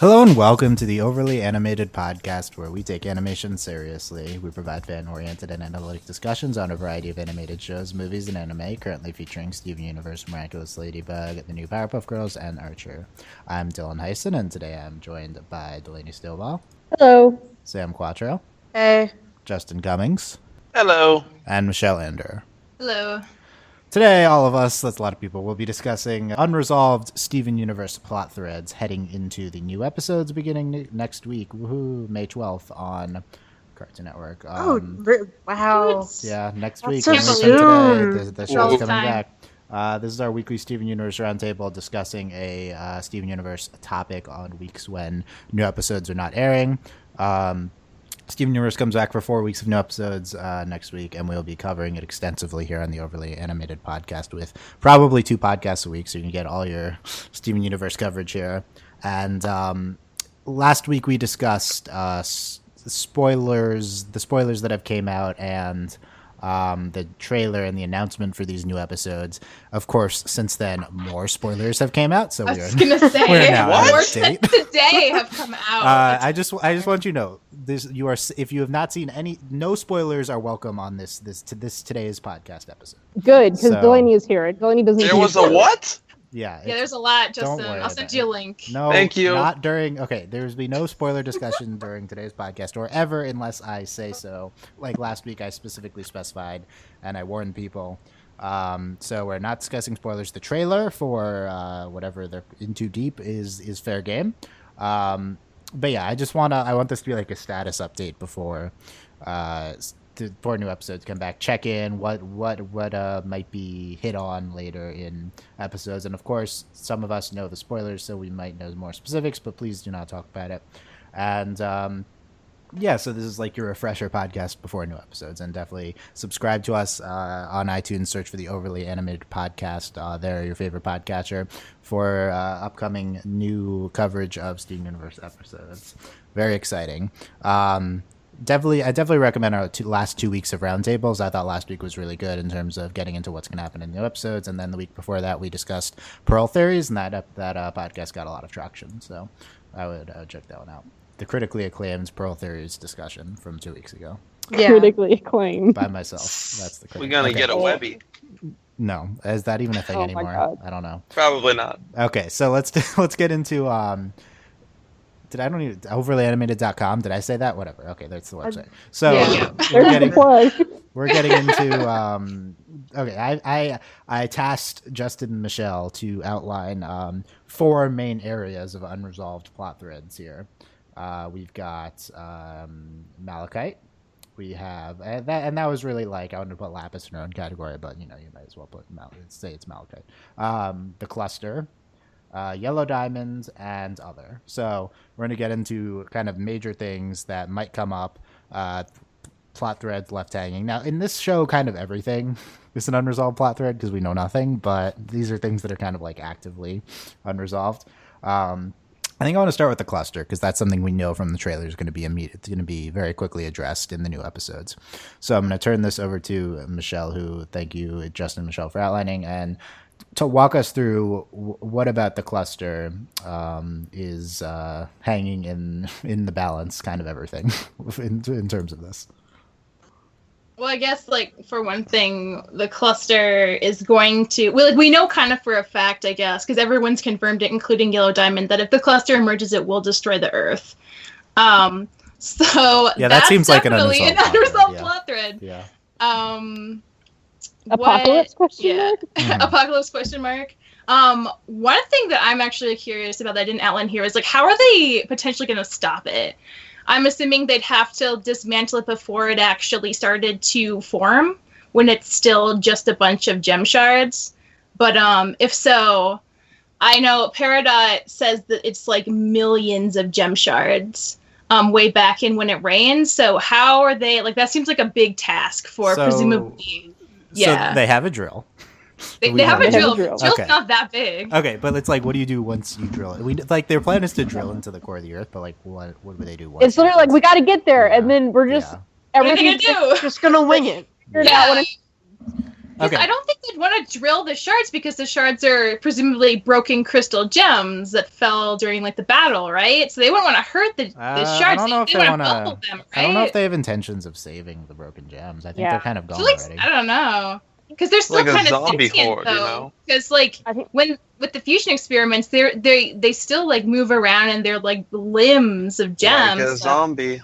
Hello and welcome to the Overly Animated Podcast, where we take animation seriously. We provide fan-oriented and analytic discussions on a variety of animated shows, movies, and anime, currently featuring Steven Universe, Miraculous Ladybug, the new Powerpuff Girls, and Archer. I'm Dylan Hysen, and today I'm joined by Delaney Stovall. Hello. Sam Quattro. Hey. Justin Cummings. Hello. And Michelle Anderer. Hello. Today, all of us, that's a lot of people, will be discussing unresolved Steven Universe plot threads heading into the new episodes beginning next week, May 12th on Cartoon Network. Wow. Yeah, next That's week. so when we said soon. today, the show's coming Time. back. This is our weekly Steven Universe Roundtable discussing a Steven Universe topic on weeks when new episodes are not airing. Steven Universe comes back for 4 weeks of new episodes next week, and we'll be covering it extensively here on the Overly Animated Podcast with probably 2 podcasts a week, so you can get all your Steven Universe coverage here. And last week we discussed the spoilers that have came out and the trailer and the announcement for these new episodes. Of course, since then, more spoilers have came out, so I was gonna say we're now more out of since date. today have come out. I just want you to know this. You are, if you have not seen no spoilers are welcome on today's podcast episode. Good, because So- Delaney is here. Delaney doesn't. There was a what? Yeah, Yeah, there's a lot, don't Justin. worry I'll about send it. you a link. No, Thank you. Not during. Okay, there's be no spoiler discussion during today's podcast, or ever, unless I say so. Like last week, I specifically specified, and I warned people. So we're not discussing spoilers. The trailer for whatever they're in too deep is fair game. But yeah, I want this to be like a status update before new episodes come back. Check in what might be hit on later in episodes, and of course, some of us know the spoilers, so we might know more specifics. But please do not talk about it. And yeah, so this is like your refresher podcast before new episodes, and definitely subscribe to us on iTunes. Search for the Overly Animated Podcast. There, your favorite podcatcher for upcoming new coverage of Steven Universe episodes. Very exciting. I definitely recommend our last 2 weeks of roundtables. I thought last week was really good in terms of getting into what's going to happen in new episodes, and then the week before that we discussed Pearl theories, and that podcast got a lot of traction. So I would check that one out. The critically acclaimed Pearl theories discussion from 2 weeks ago Yeah. Critically acclaimed. by myself. That's the. We're gonna get a Webby. No, is that even a thing Oh my anymore? God. I don't know. Probably not. Okay, so let's get into overlyanimated.com. Did I say that? Whatever. Okay, that's the website. So Yeah. we're There's the plug. getting into okay. I tasked Justin and Michelle to outline 4 main areas of unresolved plot threads here. We've got Malachite. We have and that was really like I wanted to put Lapis in her own category, but you might as well put say it's Malachite. The cluster. Yellow diamonds, and other. So we're going to get into kind of major things that might come up, plot threads left hanging. Now, in this show, kind of everything is an unresolved plot thread because we know nothing, but these are things that are kind of like actively unresolved. I think I want to start with the cluster because that's something we know from the trailer is going to be immediate. It's going to be very quickly addressed in the new episodes. So I'm going to turn this over to Michelle, who thank you, Justin and Michelle, for outlining, and to walk us through what about the cluster is hanging in the balance, kind of everything in terms of this. Well, I guess, like, for one thing, the cluster is going to... Well, like, we know kind of for a fact, I guess, because everyone's confirmed it, including Yellow Diamond, that if the cluster emerges, it will destroy the Earth. So Yeah, that that's seems like an definitely unresolved plot thread. Yeah. Apocalypse question Yeah. mark? Mhm. Apocalypse question mark. One thing that I'm actually curious about that I didn't outline here is, like, how are they potentially going to stop it? I'm assuming they'd have to dismantle it before it actually started to form, when it's still just a bunch of gem shards. But if so, I know Peridot says that it's like millions of gem shards way back in when it rains. So how are they, like, that seems like a big task for presumably. Yeah. So they have a drill. They We have know a that. drill. They have a drill. Drill's Okay. not that big. Okay, but it's like, what do you do once you drill it? Their plan is to drill into the core of the Earth, but like, what would they do? Once It's literally like we got to get there, and then we're just What are they everything's gonna do? just gonna wing it. Figure it Yeah. out when Because Okay. I don't think they'd want to drill the shards because the shards are presumably broken crystal gems that fell during like the battle, right? So they wouldn't want to hurt the I shards. don't know if they they want want to bubble them, right? I don't know if they have intentions of saving the broken gems. I think Yeah. they're kind of gone So, like, already. I don't know. Because they're still Like a kind of zombie sentient, horde, though. you know? Because like I think when with the fusion experiments, they still like move around and they're like limbs of gems. Like a so- zombie.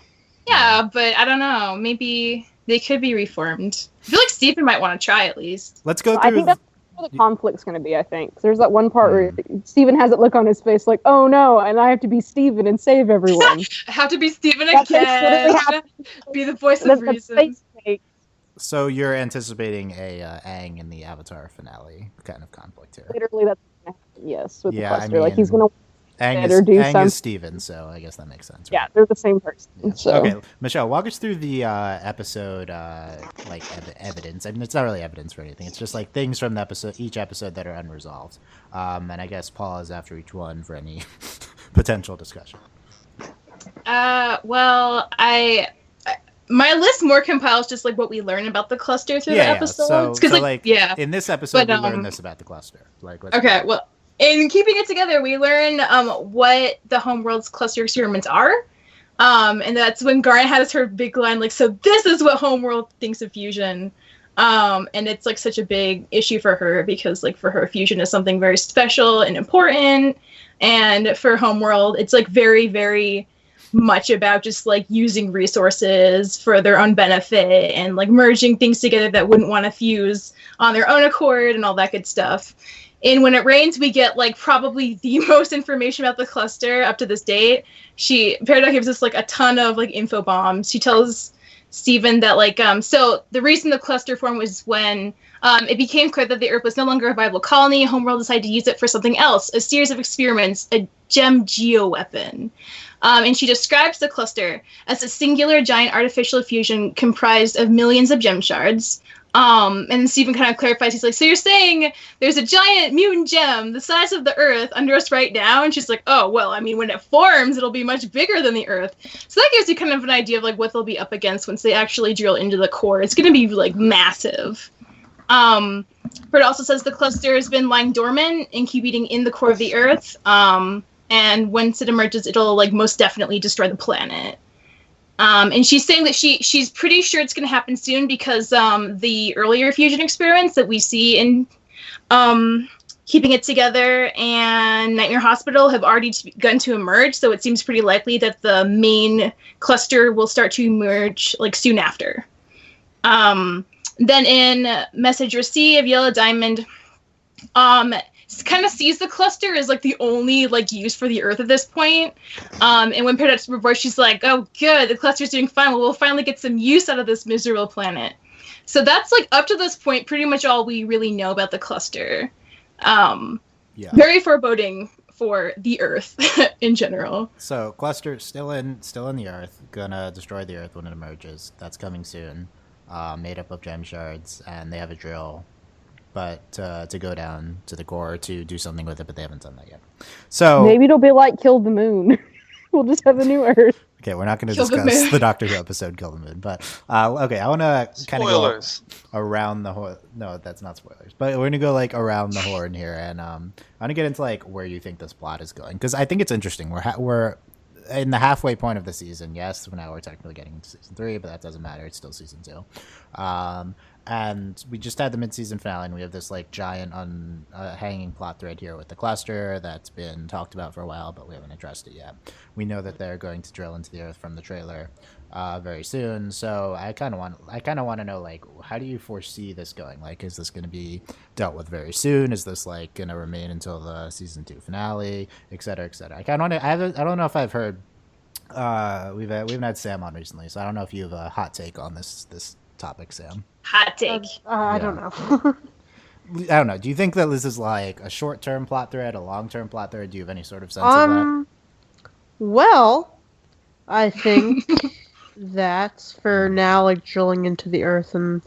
Yeah, but I don't know. Maybe they could be reformed. I feel like Stephen might want to try at least. Let's go I through. think that's where the conflict's going to be. I think 'Cause there's that one part where Steven has that look on his face, like, "Oh no!" and I have to be Steven and save everyone. I have to be Stephen That's what's again. literally happening. Be the voice That's of the reason. face make. So you're anticipating a Aang in the Avatar finale kind of conflict here. Literally, that's going to happen. Yes, with Yeah, the I cluster, like he's mean, going to Aang or do Aang some- is Steven, so I guess that makes sense. Yeah, Right? they're the same person. Yeah. So Okay, Michelle, walk us through the episode, evidence. I mean, it's not really evidence for anything. It's just like things from the episode, each episode that are unresolved. And I guess pause after each one for any potential discussion. Well, my list more compiles just like what we learn about the cluster through the episodes. So, 'Cause, like, in this episode, But, we learn this about the cluster. Like, let's Okay, well, in keeping it together, we learn what the Homeworld's cluster experiments are. And that's when Garnet has her big line, like, so this is what Homeworld thinks of fusion. And it's like such a big issue for her because like for her fusion is something very special and important. And for Homeworld, it's like very, very much about just like using resources for their own benefit and like merging things together that wouldn't want to fuse on their own accord and all that good stuff. And When It Rains, we get like probably the most information about the cluster up to this date. Peridot gives us like a ton of like info bombs. She tells Stephen that like so the reason the cluster formed was when it became clear that the Earth was no longer a viable colony. Homeworld decided to use it for something else, a series of experiments, a gem geoweapon. And she describes the cluster as a singular giant artificial fusion comprised of millions of gem shards. And Stephen kind of clarifies, he's like, so you're saying there's a giant mutant gem the size of the Earth under us right now? And she's like, oh, well, I mean, when it forms, it'll be much bigger than the Earth. So that gives you kind of an idea of like what they'll be up against once they actually drill into the core. It's going to be like massive. But it also says the cluster has been lying dormant, incubating in the core of the Earth. And once it emerges, it'll like most definitely destroy the planet. And she's saying that she's pretty sure it's going to happen soon because the earlier fusion experiments that we see in Keeping It Together and Nightmare Hospital have already begun to emerge. So it seems pretty likely that the main cluster will start to emerge like soon after. Then in Message Received, Yellow Diamond kind of sees the cluster as like the only like use for the Earth at this point. And when Peridot's reports, she's like, oh good, the cluster's doing fine. Well, we'll finally get some use out of this miserable planet. So that's like up to this point pretty much all we really know about the cluster. Very foreboding for the Earth in general. So cluster still in the Earth, gonna destroy the Earth when it emerges. That's coming soon. Made up of gem shards, and they have a drill, but to go down to the core to do something with it, but they haven't done that yet. So maybe it'll be like Kill the Moon. We'll just have a new Earth. okay, we're not going to Kill the discuss Moon. the Doctor Who episode Kill the Moon, but okay, I want to kind of go Spoilers. around the horn. No, that's not spoilers, but we're gonna go like around the horn here, and I want to get into like where you think this plot is going, because I think it's interesting. We're in the halfway point of the season. Yes, now we're technically getting into season 3, but that doesn't matter. It's still season 2. And we just had the mid-season finale, and we have this like giant hanging plot thread here with the cluster that's been talked about for a while, but we haven't addressed it yet. We know that they're going to drill into the Earth from the trailer very soon, so I kind of want to know, like, how do you foresee this going? Like, is this going to be dealt with very soon? Is this like going to remain until the season 2 finale, et cetera, et cetera? I don't know if I've heard. We haven't had Sam on recently, so I don't know if you have a hot take on this topic, Sam. Hot take. I don't know. I don't know. Do you think that this is like a short-term plot thread, a long-term plot thread? Do you have any sort of sense of that? Well, I think that for now, like drilling into the Earth and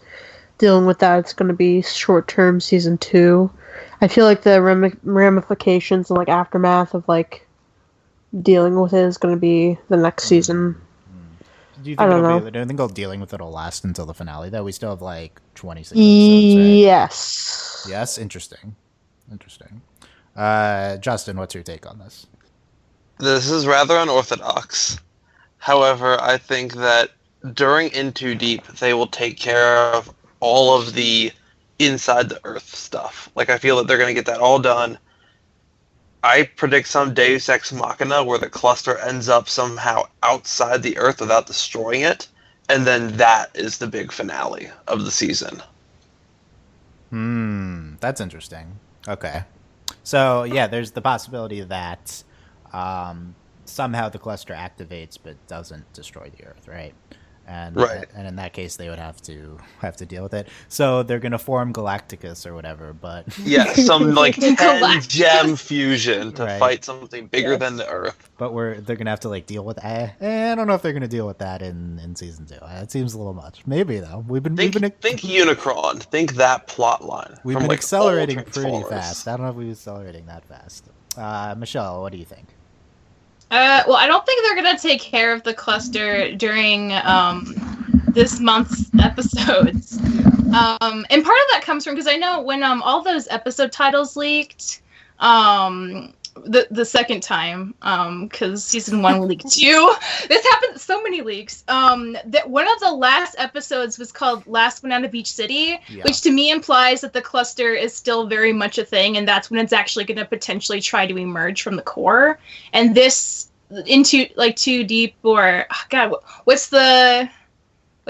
dealing with that, it's going to be short-term season 2. I feel like the ramifications and like aftermath of like dealing with it is going to be the next season. Do you I think don't know. do you think dealing with it will last until the finale? Though we still have like 26 episodes, right? Yes. Yes, interesting. Justin, what's your take on this? This is rather unorthodox. However, I think that during In Too Deep, they will take care of all of the inside the Earth stuff. Like, I feel that they're going to get that all done. I predict some Deus Ex Machina where the cluster ends up somehow outside the Earth without destroying it, and then that is the big finale of the season. That's interesting. Okay. So, yeah, there's the possibility that somehow the cluster activates but doesn't destroy the Earth, right? And Right. and in that case, they would have to deal with it. So they're gonna form Galacticus or whatever, but Yeah, some like 10 Galactus. gem fusion to Right. fight something bigger Yes. than the Earth. they're gonna have to like deal with. I don't know if they're gonna deal with that in season 2. It seems a little much. Maybe though. We've been Think Unicron. Think that plot line. we've from, been like, accelerating all pretty Transformers. fast. I don't know if we're accelerating that fast. Michelle, what do you think? Well, I don't think they're gonna take care of the cluster during this month's episodes. And part of that comes from because I know when all those episode titles leaked, the second time, because season 1 leaked too. This happened so many leaks. That one of the last episodes was called "Last One Out of Each City," Yeah. which to me implies that the cluster is still very much a thing, and that's when it's actually going to potentially try to emerge from the core. And this into like Too Deep or God, what's the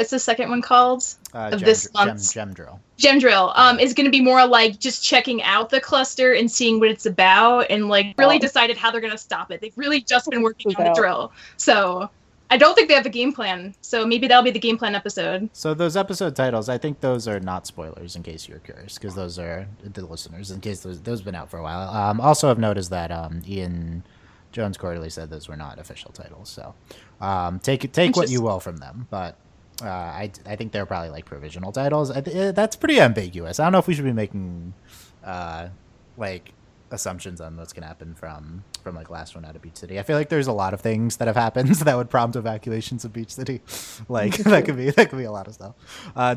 second one called? Of this month's Gem Drill. Gem Drill is going to be more like just checking out the cluster and seeing what it's about and like really decided how they're going to stop it. They've really just been working on the drill. So I don't think they have a game plan. So maybe that'll be the game plan episode. So those episode titles, I think those are not spoilers in case you're curious, because those are the listeners in case those have been out for a while. Also, I've noticed that Ian Jones Quarterly said those were not official titles. So take what you will from them, but. I think they're probably like provisional titles. That's pretty ambiguous. I don't know if we should be making like assumptions on what's gonna happen from like Last One Out of Beach City. I feel like there's a lot of things that have happened that would prompt evacuations of Beach City. Like that could be a lot of stuff.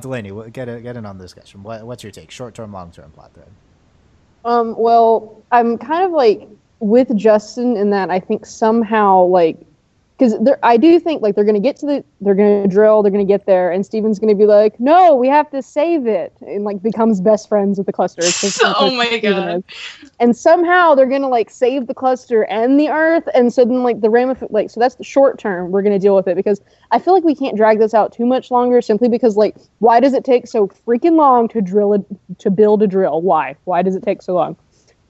Delaney, get in on the discussion. What's your take? Short term, long term plot thread. Well, I'm kind of like with Justin in that I think somehow like. Because I do think like they're going to drill, they're going to get there, and Steven's going to be like, no, we have to save it, and like becomes best friends with the cluster. Oh my God. And somehow they're going to like save the cluster and the Earth, and so then like so that's the short term, we're going to deal with it, because I feel like we can't drag this out too much longer, simply because like, why does it take so freaking long to build a drill? Why does it take so long?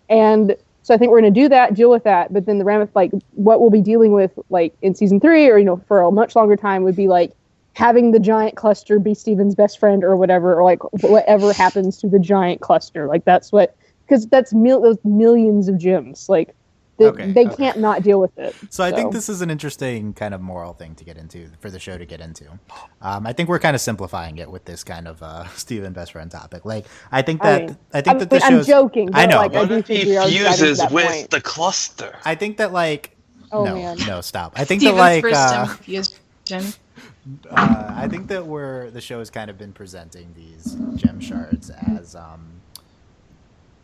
And so I think we're going to do that, deal with that, but then what we'll be dealing with like in season 3 or, for a much longer time would be like having the giant cluster be Steven's best friend or whatever, or like whatever happens to the giant cluster. Like because that's those millions of gems. Like they can't not deal with it. So I think this is an interesting kind of moral thing to get into for the show to get into. I think we're kind of simplifying it with this kind of Steven best friend topic. Like I think that the show's... I'm joking. But I know. Like, What I if do think he we are fuses that with point. the cluster? I think that like Oh, man. no, stop. I think Steven's that like first gem fusion. I think that the show has kind of been presenting these gem shards as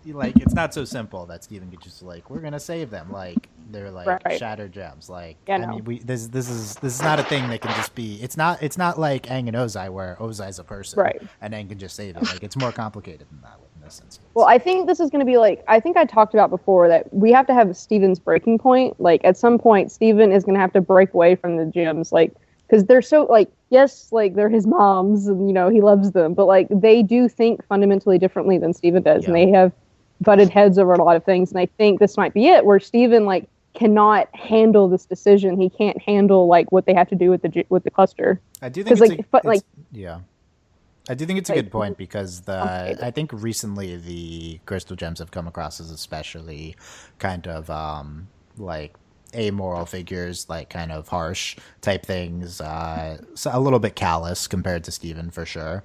like it's not so simple that Steven could just like we're gonna save them, like they're like shattered gems. Like I mean this is not a thing that can just be it's not like Aang and Ozai where Ozai's a person and Aang can just save it. Like it's more complicated than that in this instance. Well, I think this is going to be like, I think I talked about before that we have to have Steven's breaking point. Like at some point, Steven is going to have to break away from the gems, like, because they're so like, yes, like they're his moms and, he loves them, but like they do think fundamentally differently than Steven does. And they have butted heads over a lot of things. And I think this might be it where Steven like cannot handle this decision. He can't handle like what they have to do with the cluster. I do think I do think it's a good point because I think recently the crystal gems have come across as especially kind of like amoral figures, like kind of harsh type things, so a little bit callous compared to Steven for sure.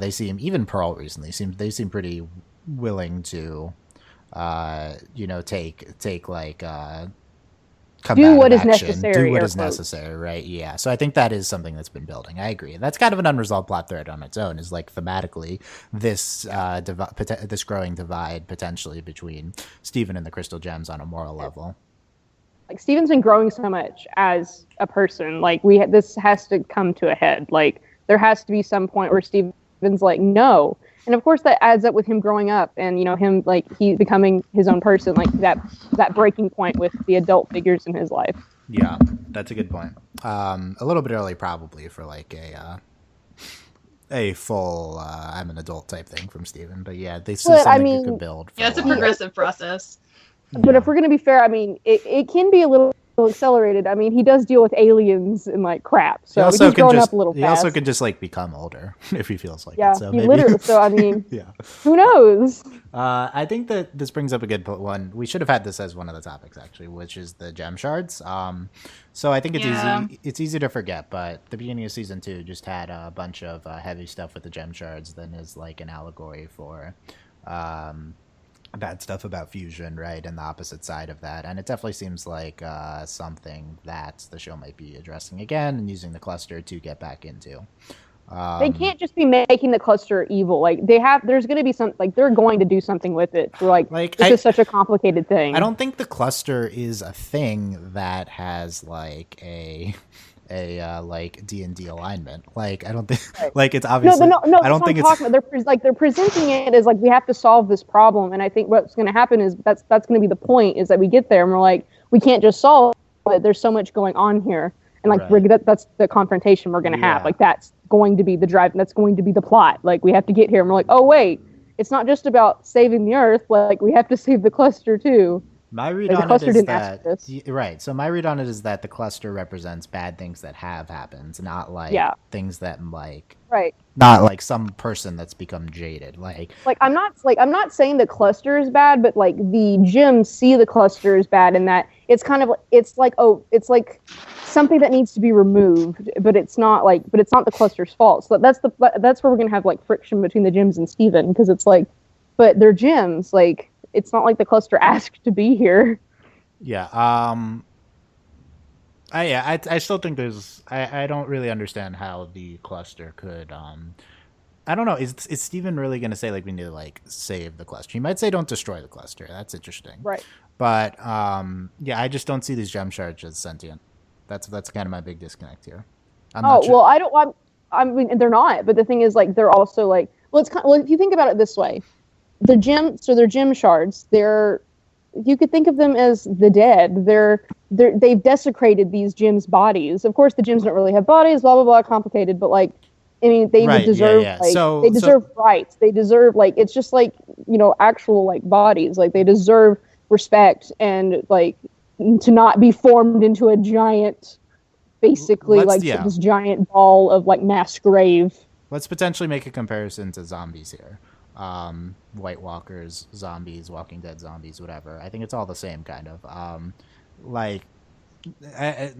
They seem, even Pearl recently they seem pretty willing to take like do what is action, necessary. do what air is quotes. necessary, right? Yeah. So I think that is something that's been building. I agree. That's kind of an unresolved plot thread on its own. Is like thematically this this growing divide potentially between Steven and the crystal gems on a moral level. Like Steven's been growing so much as a person. Like this has to come to a head. Like there has to be some point where Steven's like, no. And of course that adds up with him growing up and, you know, him like he becoming his own person, like that breaking point with the adult figures in his life. Yeah, that's a good point. A little bit early probably for like a full I'm an adult type thing from Steven. But yeah, this is something you could build. Yeah, it's a progressive process. But if we're going to be fair, I mean, it can be a little accelerated. I mean, he does deal with aliens and like crap, so he's growing up a little fast. He also can just like become older if he feels like it. So he literally. So I mean, yeah. Who knows? I think that this brings up a good one. We should have had this as one of the topics actually, which is the gem shards. So I think it's easy. It's easy to forget, but the beginning of season 2 just had a bunch of heavy stuff with the gem shards. Then is like an allegory for. Bad stuff about fusion, right, and the opposite side of that, and it definitely seems like something that the show might be addressing again and using the cluster to get back into. They can't just be making the cluster evil. Like there's going to be some, like they're going to do something with it. Like this is such a complicated thing. I don't think the cluster is a thing that has like a like D&D alignment. Like I don't think like it's obviously no. I don't think it's they're presenting it as like we have to solve this problem, and I think what's going to happen is that's going to be the point is that we get there and we're like we can't just solve it. There's so much going on here, and like that's the confrontation we're going to have. Like that's going to be the drive. That's going to be the plot. Like we have to get here, and we're like, oh wait, it's not just about saving the Earth. Like we have to save the cluster too. My read on it is that right. So my read on it is that the cluster represents bad things that have happened, not like things that like not like some person that's become jaded. Like I'm not saying the cluster is bad, but like the gems see the cluster as bad, and that it's kind of it's like something that needs to be removed, but it's not the cluster's fault. So that's where we're gonna have like friction between the gems and Steven, because it's like, but they're gems, like. It's not like the cluster asked to be here. Yeah. I still think there's. I don't really understand how the cluster could. I don't know. Is Steven really going to say like we need to like save the cluster? He might say don't destroy the cluster. That's interesting. Right. But yeah, I just don't see these gem shards as sentient. That's kind of my big disconnect here. Well, I don't. I mean, they're not. But the thing is, like, they're also like. Well, if you think about it this way. They're gem shards. You could think of them as the dead. They've desecrated these gems' bodies. Of course, the gems don't really have bodies. Blah blah blah. Complicated, but like, I mean, they deserve they deserve rights. They deserve like it's just like actual like bodies. Like they deserve respect and like to not be formed into a giant, basically this giant ball of like mass grave. Let's potentially make a comparison to zombies here. White Walkers, zombies, Walking Dead zombies, whatever. I think it's all the same kind of.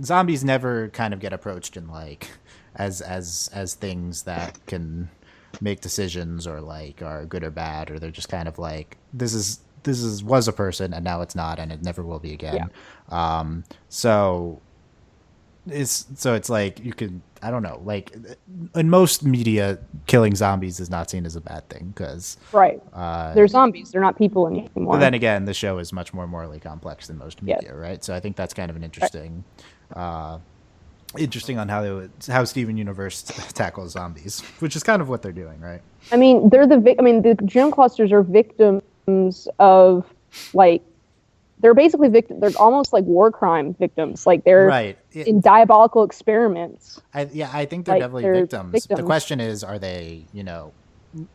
Zombies never kind of get approached in like as things that can make decisions or like are good or bad, or they're just kind of like this was a person and now it's not and it never will be again. Yeah. So it's like you could, I don't know, like in most media killing zombies is not seen as a bad thing because they're zombies, they're not people anymore. But then again, the show is much more morally complex than most media, right? So I think that's kind of an interesting on how Steven Universe tackles zombies, which is kind of what they're doing, right? I mean, the gem clusters are victims of like. They're basically victims. They're almost like war crime victims. Like they're in diabolical experiments. I think they're definitely victims. The question is, are they?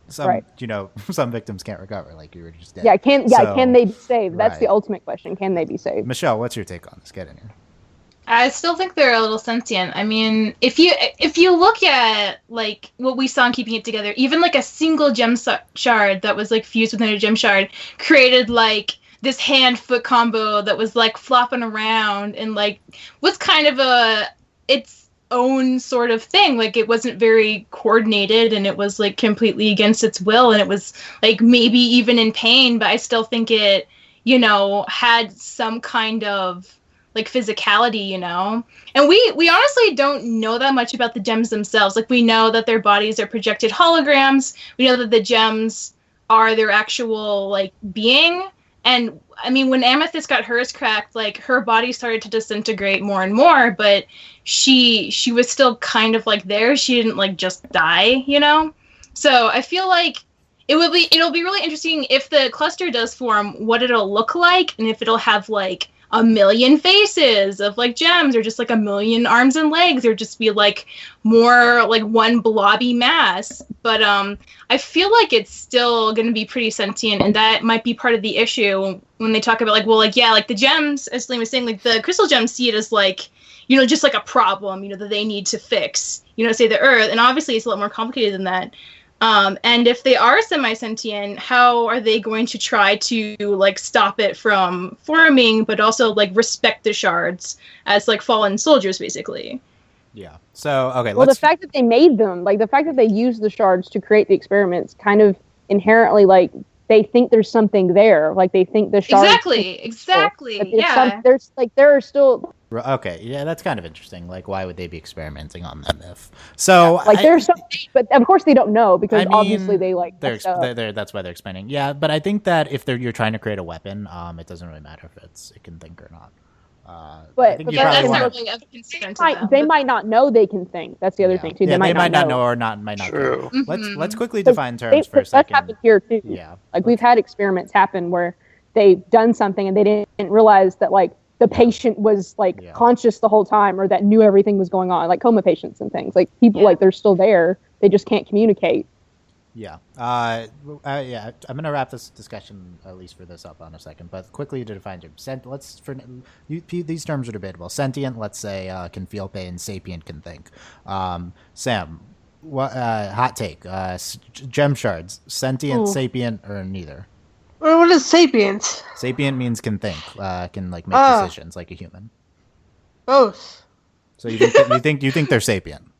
Some victims can't recover. Like you were just dead. Can they be saved? That's the ultimate question. Can they be saved? Michelle, what's your take on this? Get in here. I still think they're a little sentient. I mean, if you look at like what we saw in Keeping It Together, even like a single gem shard that was like fused within a gem shard created like this hand-foot combo that was like flopping around and like was kind of its own sort of thing. Like it wasn't very coordinated and it was like completely against its will and it was like maybe even in pain, but I still think it, had some kind of like physicality, you know? And we honestly don't know that much about the gems themselves. Like, we know that their bodies are projected holograms. We know that the gems are their actual, like, being. And, I mean, when Amethyst got hers cracked, like, her body started to disintegrate more and more, but she was still kind of, like, there. She didn't, like, just die, you know? So I feel like it'll be really interesting if the cluster does form, what it'll look like, and if it'll have, like, a million faces of, like, gems, or just, like, a million arms and legs, or just be, like, more, like, one blobby mass. But I feel like it's still going to be pretty sentient, and that might be part of the issue when they talk about, like, well, like, yeah, like, the gems, as Delaney was saying, like, the crystal gems see it as, like, you know, just, like, a problem, you know, that they need to fix, you know, say the Earth, and obviously it's a lot more complicated than that. And if they are semi-sentient, how are they going to try to, like, stop it from forming, but also, like, respect the shards as, like, fallen soldiers, basically? Yeah. So, okay, Well, the fact that they made them, like, the fact that they used the shards to create the experiments kind of inherently, like, they think there's something there. Like, they think the shards... Exactly, yeah. There are still... Okay, yeah, that's kind of interesting. Like, why would they be experimenting on them if... So, like, there's something... But, of course, they don't know, because obviously they, like... That's why they're expanding. Yeah, but I think that if you're trying to create a weapon, it doesn't really matter if it can think or not. But that's not really a concern to them. They might not know they can think. That's the other thing too. Yeah, they might not know or might not. True. Let's quickly define terms for a second. That's happened here too. Yeah, like we've had experiments happen where they've done something and they didn't realize that, like, the patient was, like, conscious the whole time, or that knew everything was going on, like coma patients and things. Like, people, like, they're still there, they just can't communicate. Yeah. I'm going to wrap this discussion, at least for this, up on a second. But quickly to define terms. These terms are debatable. Sentient, let's say, can feel pain. Sapient can think. Sam, hot take. Gem shards. Sentient, sapient, or neither? What is sapiens? Sapient means can think. Can, like, make decisions like a human. Both. So you think they're sapient?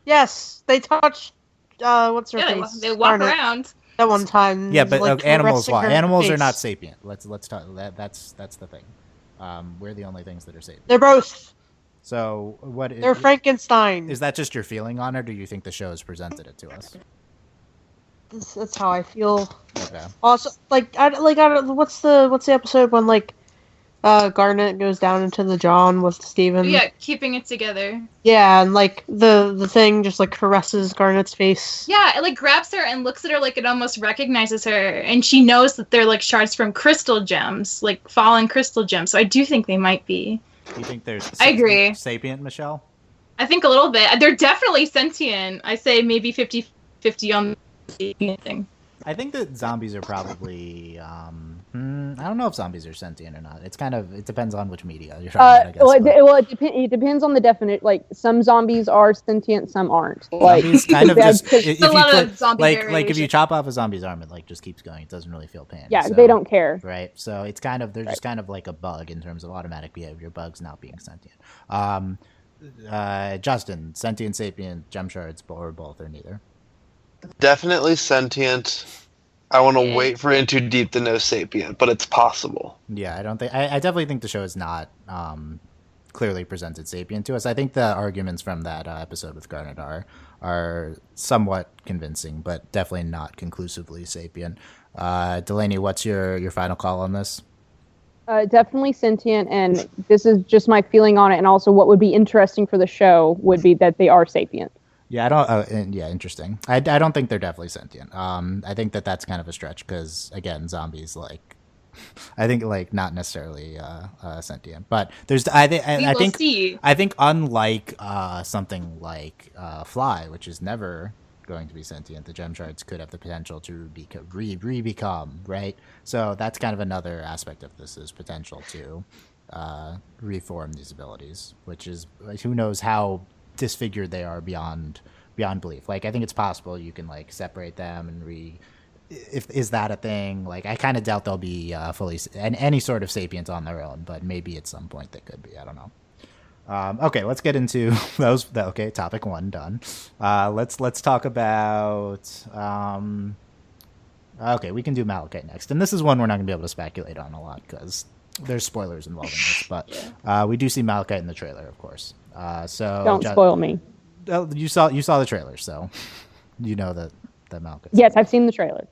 Yes. They touch... what's her face? They walk around that one time. Yeah, but like, animals face. are not sapient. Let's talk. That's the thing. We're the only things that are sapient. They're both. So They're Frankenstein. Is that just your feeling on it, or do you think the show has presented it to us? That's how I feel. Okay. Also, what's the episode when, like, Garnet goes down into the John with Steven? Yeah, keeping it together. Yeah, and, like, the thing just, like, caresses Garnet's face. Yeah, it, like, grabs her and looks at her like it almost recognizes her, and she knows that they're, like, shards from crystal gems, like fallen crystal gems. So I do think they might be. Do you think there's I agree. Sapient, Michelle? I think a little bit. They're definitely sentient. I say maybe 50-50 on the sapient thing. I think that zombies are probably. I don't know if zombies are sentient or not. It depends on which media you're talking about, I guess. It depends on the definite. Like, some zombies are sentient, some aren't. Like, zombies kind of just. If you chop off a zombie's arm, it, like, just keeps going. It doesn't really feel pain. Yeah, they don't care. Right. So it's they're just kind of like a bug in terms of automatic behavior. Bugs not being sentient. Justin, sentient, sapient, gem shards, or both, or neither? Definitely sentient. I want to wait for Into Deep to know sapient, but it's possible. Yeah, I definitely think the show is not clearly presented sapient to us. I think the arguments from that episode with Garnet are somewhat convincing, but definitely not conclusively sapient. Delaney, what's your final call on this? Definitely sentient, and this is just my feeling on it, and also what would be interesting for the show would be that they are sapient. Yeah, I don't. Yeah, interesting. I don't think they're definitely sentient. I think that's kind of a stretch because, again, zombies, like, I think, like, not necessarily sentient, but there's I think unlike something like Fly, which is never going to be sentient, the gem shards could have the potential to become right. So that's kind of another aspect of this, is potential to reform these abilities, which is, who knows how disfigured they are beyond belief. Like, I think it's possible you can, like, separate them and is that a thing? Like, I kind of doubt they'll be fully any sort of sapient on their own, but maybe at some point they could be. I don't know. Okay, let's get into those. Okay, topic 1 done. Let's talk about. Okay, we can do Malachite next, and this is one we're not gonna be able to speculate on a lot because there's spoilers involved in this, but we do see Malachite in the trailer, of course. So Don't spoil me. You saw the trailer, so you know that Malachite. Yes, I've seen the trailer.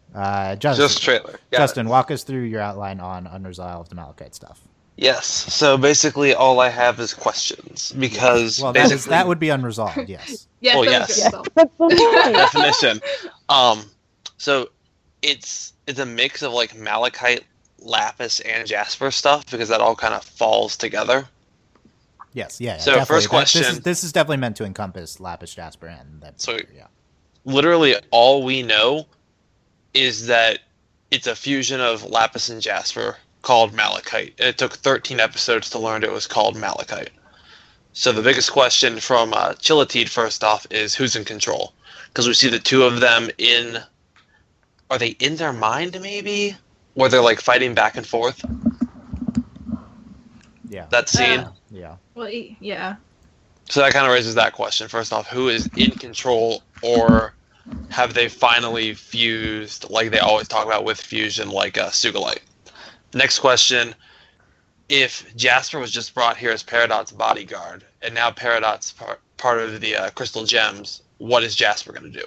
Just trailer. Got Justin, it. walk us through your outline on Unresolved Malachite stuff. Yes. So basically, all I have is questions because Well, basically that would be Unresolved, yes. Yes, Oh, that was yes. good. That's the point. definition. So it's a mix of like malachite, lapis, and jasper stuff because that all kind of falls together. Yes, yeah. So, definitely. first question- This is definitely meant to encompass lapis, jasper, and that. So- yeah. Literally, all we know is that it's a fusion of lapis and jasper called malachite. It took 13 episodes to learn it was called malachite. So the biggest question from Chillatide, first off, is who's in control? Because we see the two of them are they in their mind, maybe? Or they're like fighting back and forth? Yeah. That scene? Yeah. Well, yeah. So that kind of raises that question. First off, who is in control, or have they finally fused, like they always talk about with fusion, like Sugalite? Next question, if Jasper was just brought here as Peridot's bodyguard, and now Peridot's part of the Crystal Gems, what is Jasper going to do?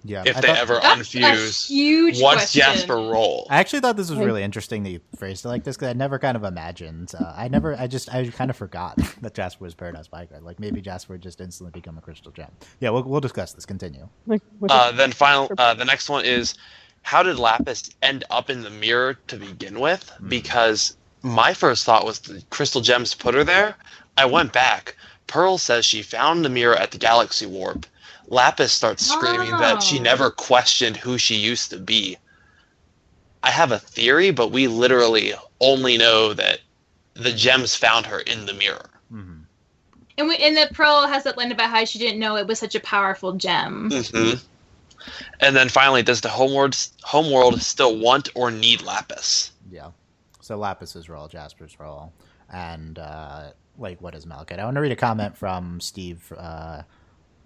Yeah. If they ever That's a unfuse, huge what's question. Jasper role? I actually thought this was really interesting that you phrased it like this because I never kind of imagined. I kind of forgot that Jasper was Peridot's bodyguard. Like maybe Jasper would just instantly become a crystal gem. Yeah, we'll discuss this. Continue. The next one is, how did Lapis end up in the mirror to begin with? Because my first thought was the crystal gems put her there. I went back. Pearl says she found the mirror at the galaxy warp. Lapis starts screaming that she never questioned who she used to be. I have a theory, but we literally only know that the gems found her in the mirror. Mm-hmm. And that Pearl has that line about how she didn't know it was such a powerful gem. Mm-hmm. And then finally, does the homeworld still want or need Lapis? Yeah. So Lapis's role, Jasper's role, and what is Malachite? I want to read a comment from Steve,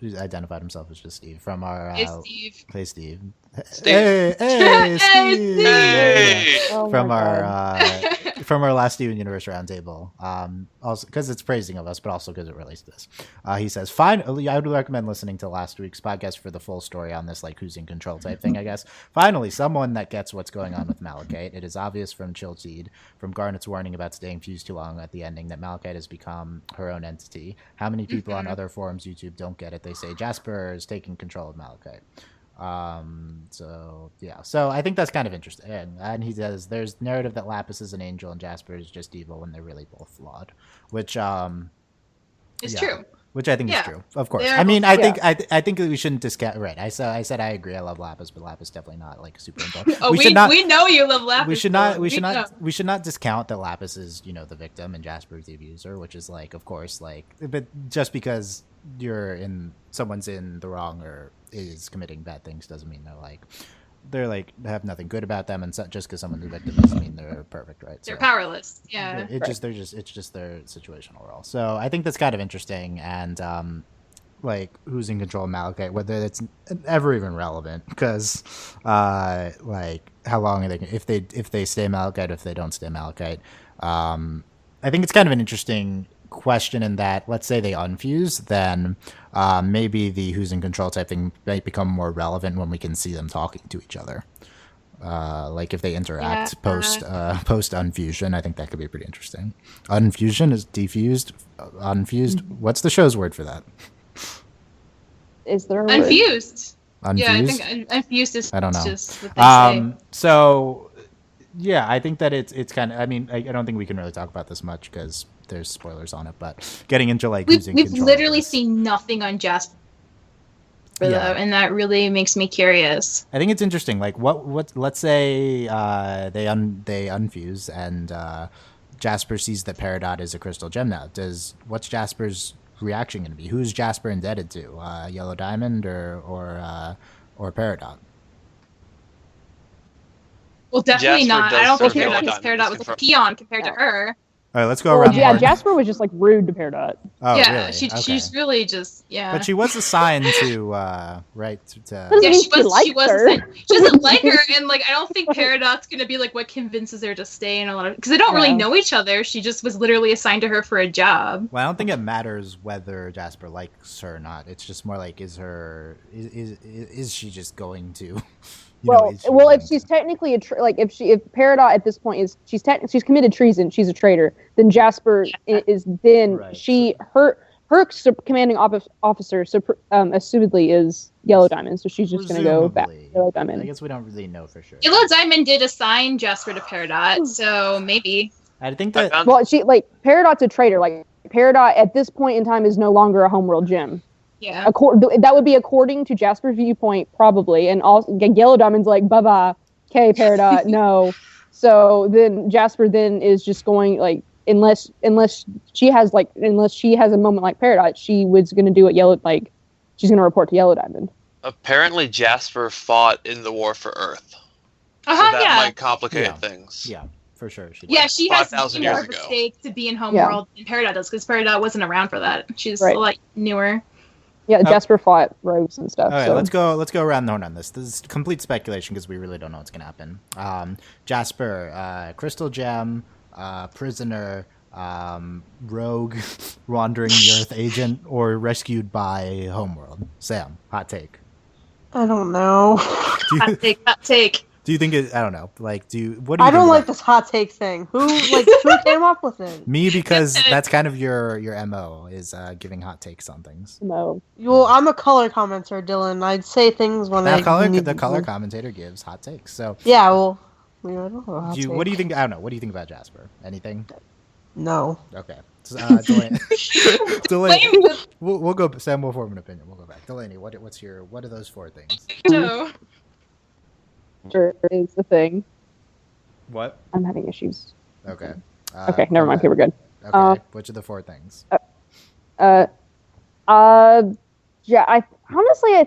who identified himself as just Steve, from our Hey, Steve. Hey, Steve. Steve. Hey, Hey, Steve. Steve. Hey! Oh From my our God. from our last Steven Universe roundtable, also because it's praising of us, but also because it relates to this. He says, "Finally, I would recommend listening to last week's podcast for the full story on this, like who's in control type thing. I guess finally, someone that gets what's going on with Malachite. It is obvious from Chillatide, from Garnet's warning about staying fused too long at the ending, that Malachite has become her own entity. How many people on other forums, YouTube, don't get it? They say Jasper is taking control of Malachite." So I think that's kind of interesting, and he says there's narrative that Lapis is an angel and Jasper is just evil when they're really both flawed, which It's true. which I think is Yeah. true, of course. They are I mean, both- I think that we shouldn't discount. Right, I said I agree. I love Lapis, but Lapis definitely not like super involved. Oh, we know you love Lapis. We should though. not discount that Lapis is, the victim and Jasper is the abuser, which is like, of course, like, but just because someone's in the wrong or is committing bad things doesn't mean they're like have nothing good about them, and just because someone's a victim doesn't mean they're perfect, right? They're powerless. Yeah. It's just their situational role. So I think that's kind of interesting, and like who's in control of Malachite, whether it's ever even relevant, because like how long are they if they stay Malachite, if they don't stay Malachite. I think it's kind of an interesting question in that, let's say they unfuse, then maybe the who's in control type thing might become more relevant when we can see them talking to each other. Like if they interact post unfusion, I think that could be pretty interesting. Unfusion is defused, unfused. What's the show's word for that? Is there a word? Unfused. Unfused? Yeah, I think unfused is I don't know. just what they say. So yeah, I think that it's kind of. I mean, I don't think we can really talk about this much because there's spoilers on it. But getting into like We've using control literally of this, seen nothing on Jasper, Yeah. though, and that really makes me curious. I think it's interesting. Like what? Let's say they unfuse and Jasper sees that Peridot is a crystal gem now. What's Jasper's reaction going to be? Who's Jasper indebted to? Yellow Diamond or Peridot? Well, definitely Jasper not. does I don't think serve Peridot, Yellow because Diamond, Peridot is was like a confirmed. peon compared to her. All right, let's go Well, around. yeah, the horn. Jasper was just like rude to Peridot. Oh, yeah, really? she's Okay. really just But she was assigned to right to. Doesn't Yeah, mean she she was. likes She was. her. She doesn't like her, and like I don't think Peridot's gonna be like what convinces her to stay in a lot of because they don't really Yeah. know each other. She just was literally assigned to her for a job. Well, I don't think it matters whether Jasper likes her or not. It's just more like, is she just going to? Is she If going she's to? technically if Peridot at this point is she's committed treason, she's a traitor. Then Jasper is then Right. her commanding officer, assumedly is Yellow Diamond, so she's just gonna go back to Presumably. Yellow I Diamond. guess we don't really know for sure. Yellow Diamond did assign Jasper to Peridot, so maybe. I think I that found- Well, Peridot's a traitor. Like Peridot at this point in time is no longer a homeworld gem. Yeah. That would be according to Jasper's viewpoint, probably, and also Yellow Diamond's like, bye, okay, Peridot, no. So then Jasper then is just going like, unless she has a moment like Peridot, she was going to do it she's going to report to Yellow Diamond. Apparently, Jasper fought in the War for Earth, so that Yeah. might complicate Yeah. things. yeah, for sure. She Yeah, did. she has 5,000 more years of a ago. stake to be in Homeworld than Peridot does, because Peridot wasn't around for that. She's Right. like newer. Yeah, Oh. Jasper fought rogues and stuff. All right, so. let's go around the horn on this. This is complete speculation because we really don't know what's gonna happen. Jasper, Crystal Gem, prisoner, rogue, wandering the Earth agent, or rescued by Homeworld. Sam, hot take. I don't know. Do Hot you, take, hot take. do you think it? I don't know. Like, what do you? I don't think like about- this hot take thing. Who came up with it? Me, because that's kind of your MO is giving hot takes on things. No. Well, I'm a color commenter, Dylan. I'd say things when I need The to. color commentator gives hot takes. So, Yeah, well, I don't know. what do you think? I don't know. What do you think about Jasper? Anything? No. Okay. So, Delaney, Delaney, Blame the we'll go. Sam will form an opinion. We'll go back. Delaney, what are those four things? show. Sure is the thing. What? I'm having issues. Okay. Okay, never mind. Okay, we're good. Okay. Which are the four things? Yeah, I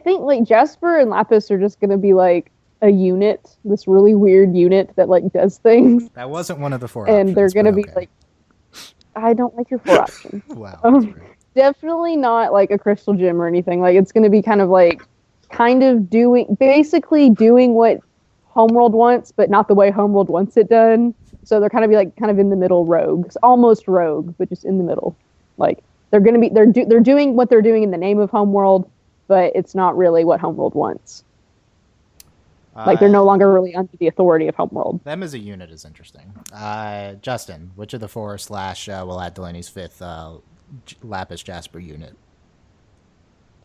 think like Jasper and Lapis are just gonna be like a unit, this really weird unit that like does things, That wasn't one of the four. and they're options, gonna but be okay. like, I don't like your four options. Wow. um, that's rude. Definitely not like a crystal gem or anything. Like it's gonna be kind of doing what Homeworld wants, but not the way Homeworld wants it done. So they're kind of in the middle rogues, almost rogue, but just in the middle. Like they're doing what they're doing in the name of Homeworld, but it's not really what Homeworld wants. Like they're no longer really under the authority of Homeworld. Them as a unit is interesting. Justin, which of the four / we'll add Delaney's fifth Lapis Jasper unit?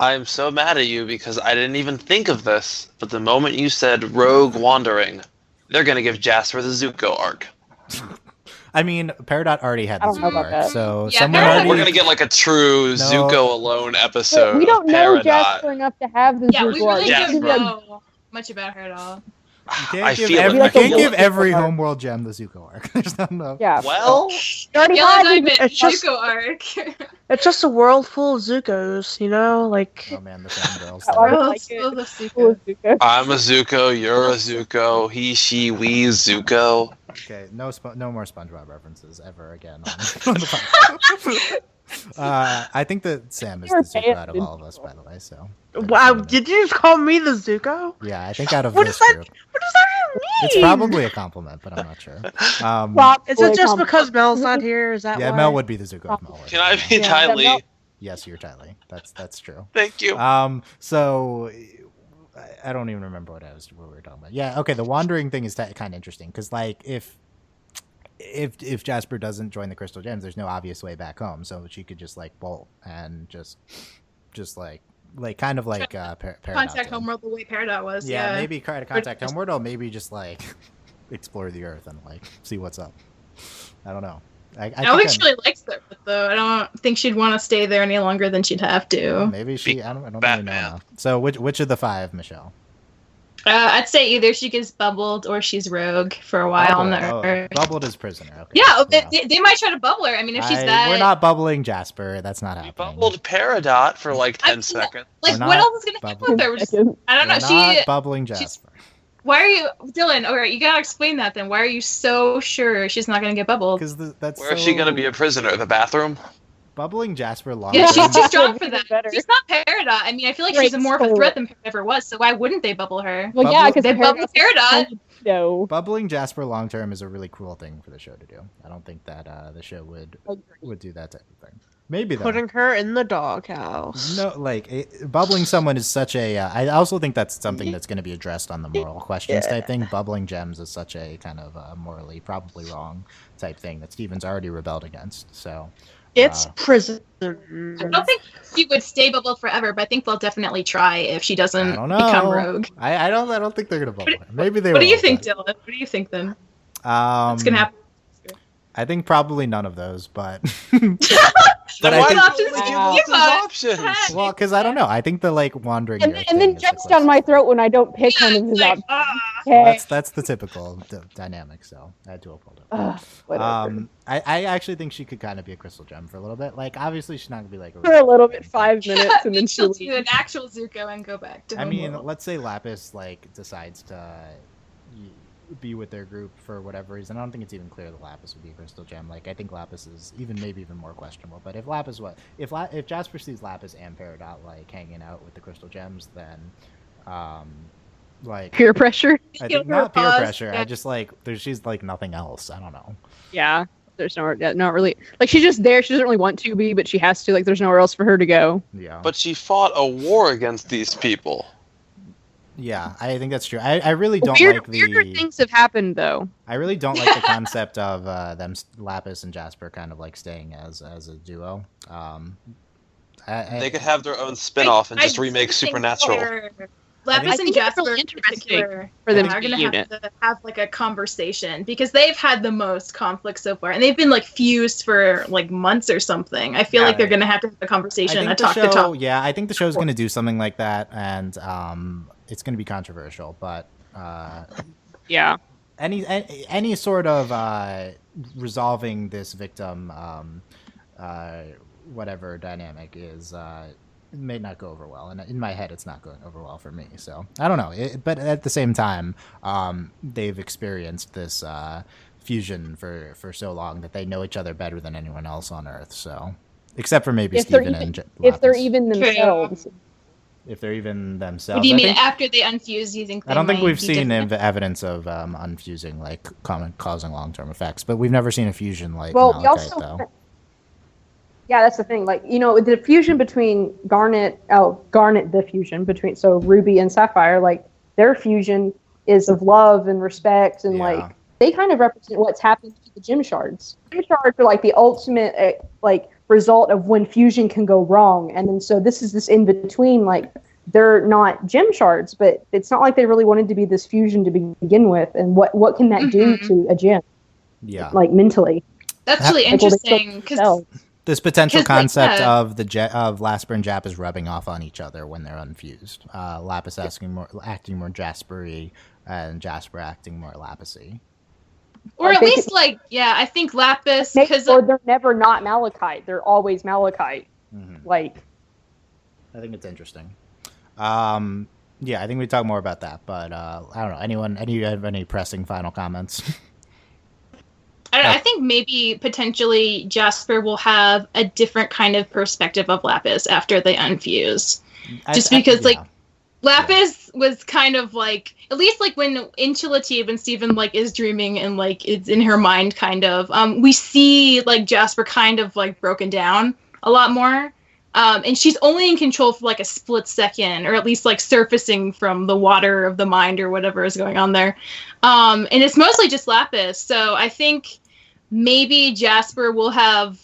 I'm so mad at you because I didn't even think of this, but the moment you said rogue wandering, they're gonna give Jasper the Zuko arc. I mean, Peridot already had I the don't know about Zuko, that. so Yeah, someone Peridot- already. We're gonna get like a true No. Zuko alone episode. But we don't of know Peridot. Jasper enough to have the Yeah, we Zuko arc. really Jasper. don't know much about her at all. You I can't give feel every, it. I you can't feel give it. every Zuko arc. Homeworld gem the Zuko arc. There's not enough. Yeah. Well, She already Yellow had Diamond, it. It's just- Zuko arc. It's just a world full of Zuko's, you know? Like, Oh man, the fangirls. I though. would Oh, like still it. the Cool Zuko. Zuko. I'm a Zuko, you're a Zuko, he, she, we, Zuko. Okay, no more SpongeBob references ever again on the podcast. I think that Sam is the You're Zuko out of banned. all of us, by the way. So wow, did you just call me the Zuko? yeah, I think out of What this does that- group, What does that even mean? it's probably a compliment, but I'm not sure. Is it just because Mel's not here? Is that Yeah, why? Mel would be the Zuko if Mel were Can I here. be Yeah, Ty that Lee? Mel- Yes, you're Tylee. That's true. Thank you. So I don't even remember what we were talking about. Yeah, okay. The wandering thing is kind of interesting because, like, if Jasper doesn't join the Crystal Gems, there's no obvious way back home. So she could just like bolt and just like kind of like Peridot Contact did. Homeworld the way Peridot was. Yeah, Yeah, maybe try to contact Homeworld, or maybe just like explore the Earth and like see what's up. I don't know. I don't think she really likes the Earth, though. I don't think she'd want to stay there any longer than she'd have to. maybe she. I don't really know. Batman. Enough. So which of the five, Michelle? I'd say either she gets bubbled or she's rogue for a while on the Earth. Bubbled as prisoner. Okay. Yeah, they might try to bubble her. I mean, if she's that. We're not bubbling Jasper. That's not We happening. bubbled Peridot for like 10 I- seconds. Like, We're what not else is going to happen with her? We're just- I don't know. We're not bubbling she's- Jasper. Why are you, Dylan? All right, you gotta explain that then. Why are you so sure she's not gonna get bubbled? Because that's Where is she going to be a prisoner? The bathroom? bubbling Jasper long. Yeah, she's term- too strong for that. Better. She's not Peridot. I mean, I feel like she's more of a threat than Peridot ever was. So why wouldn't they bubble her? Well, yeah, because They bubble Peridot. No. Bubbling Jasper long term is a really cruel thing for the show to do. I don't think that the show would do that type of thing. Maybe though. Putting her in the doghouse. No, like bubbling someone is such a. I also think that's something that's going to be addressed on the moral questions type thing. Bubbling gems is such a kind of morally probably wrong type thing that Steven's already rebelled against. So It's prison. I don't think she would stay bubbled forever, but I think they'll definitely try if she doesn't I don't know. become rogue. I don't think they're going to bubble her. Maybe they. What do you will, think, but- Dylan? What do you think then? What's gonna happen? I think probably none of those, but Then But I why think- not just give us Give those us- options? well, because I don't know. I think the like wandering. And, Earth and then thing is the jumps down my throat when I don't pick one of his Like, options. Well, that's the typical dynamic. So I had to uphold it. Whatever. I actually think she could kind of be a crystal gem for a little bit. Like, obviously, she's not gonna be like. For a little bit, 5 minutes, and then she'll she'll do an actual Zuko and go back to I mean, homeworld. let's say Lapis like decides to be with their group for whatever reason. I don't think it's even clear that Lapis would be a crystal gem. Like, I think Lapis is maybe even more questionable. But if Lapis if Jasper sees Lapis and Peridot like hanging out with the crystal gems, then like peer pressure. I Feel think her not peer pause, pressure. yeah. I just like she's like nothing else. I don't know. Yeah, there's nowhere. Not really. Like she's just there. She doesn't really want to be, but she has to. Like there's nowhere else for her to go. Yeah. But she fought a war against these people. Yeah, I think that's true. I really don't Weirder like things have happened though. I really don't like the concept of them Lapis and Jasper kind of like staying as a duo. They could have their own spin-off and just remake Supernatural. Lapis I and think it's Jasper really in interesting particular for them are to going be to unit. have to have like a conversation because they've had the most conflict so far, and they've been like fused for like months or something. I feel like they're going to have a conversation, a talk to talk. Yeah, I think the show's going to do something like that, and it's going to be controversial. But Yeah. any sort of resolving this victim, whatever dynamic is. It may not go over well, and in my head, it's not going over well for me. So I don't know, but at the same time, they've experienced this fusion for so long that they know each other better than anyone else on Earth. So, except for maybe If they're Steven even- and If they're Lapis. even themselves. If they're even themselves. What do you I mean think- after they unfuse? You think? I don't think they we've might be seen different? evidence of unfusing, like causing long-term effects, but we've never seen a fusion like Well, we Malachite, also. though. Yeah, that's the thing. Like, you know, the fusion between Garnet, the fusion between, so Ruby and Sapphire, like, their fusion is of love and respect, and, Yeah. like, they kind of represent what's happened to the gem shards. Gem shards are, like, the ultimate, like, result of when fusion can go wrong. And then, so this is this in-between, like, they're not gem shards, but it's not like they really wanted to be this fusion to begin with. And what can that do to a gem, Yeah. like, mentally? That's really Like, will they kill interesting because themselves? This potential 'Cause, like, concept yeah. of of Lasper and Jap is rubbing off on each other when they're unfused. Lapis acting more Jasper-y, and Jasper acting more Lapis-y. or Like, at they least could- like I think Lapis because Or they're never not Malachite. They're always Malachite. Mhm. Like, I think it's interesting. Yeah, I think we talk more about that, but I don't know. Anyone have any pressing final comments? I think maybe potentially Jasper will have a different kind of perspective of Lapis after they unfuse. Just because, like, Lapis was kind of like, at least like when in Chilative and Steven like is dreaming and like it's in her mind kind of, we see like Jasper kind of like broken down a lot more. And she's only in control for like a split second, or at least like surfacing from the water of the mind or whatever is going on there. And it's mostly just Lapis. So I think maybe Jasper will have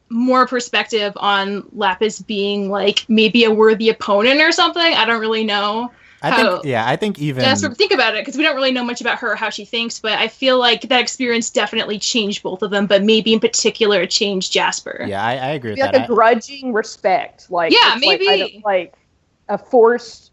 more perspective on Lapis being like maybe a worthy opponent or something. I don't really know. I think even Jasper, think about it, because we don't really know much about her, how she thinks, but I feel like that experience definitely changed both of them, but maybe in particular it changed Jasper. Yeah, I agree with like that. a grudging respect. Like, Yeah, it's like, maybe. like a forced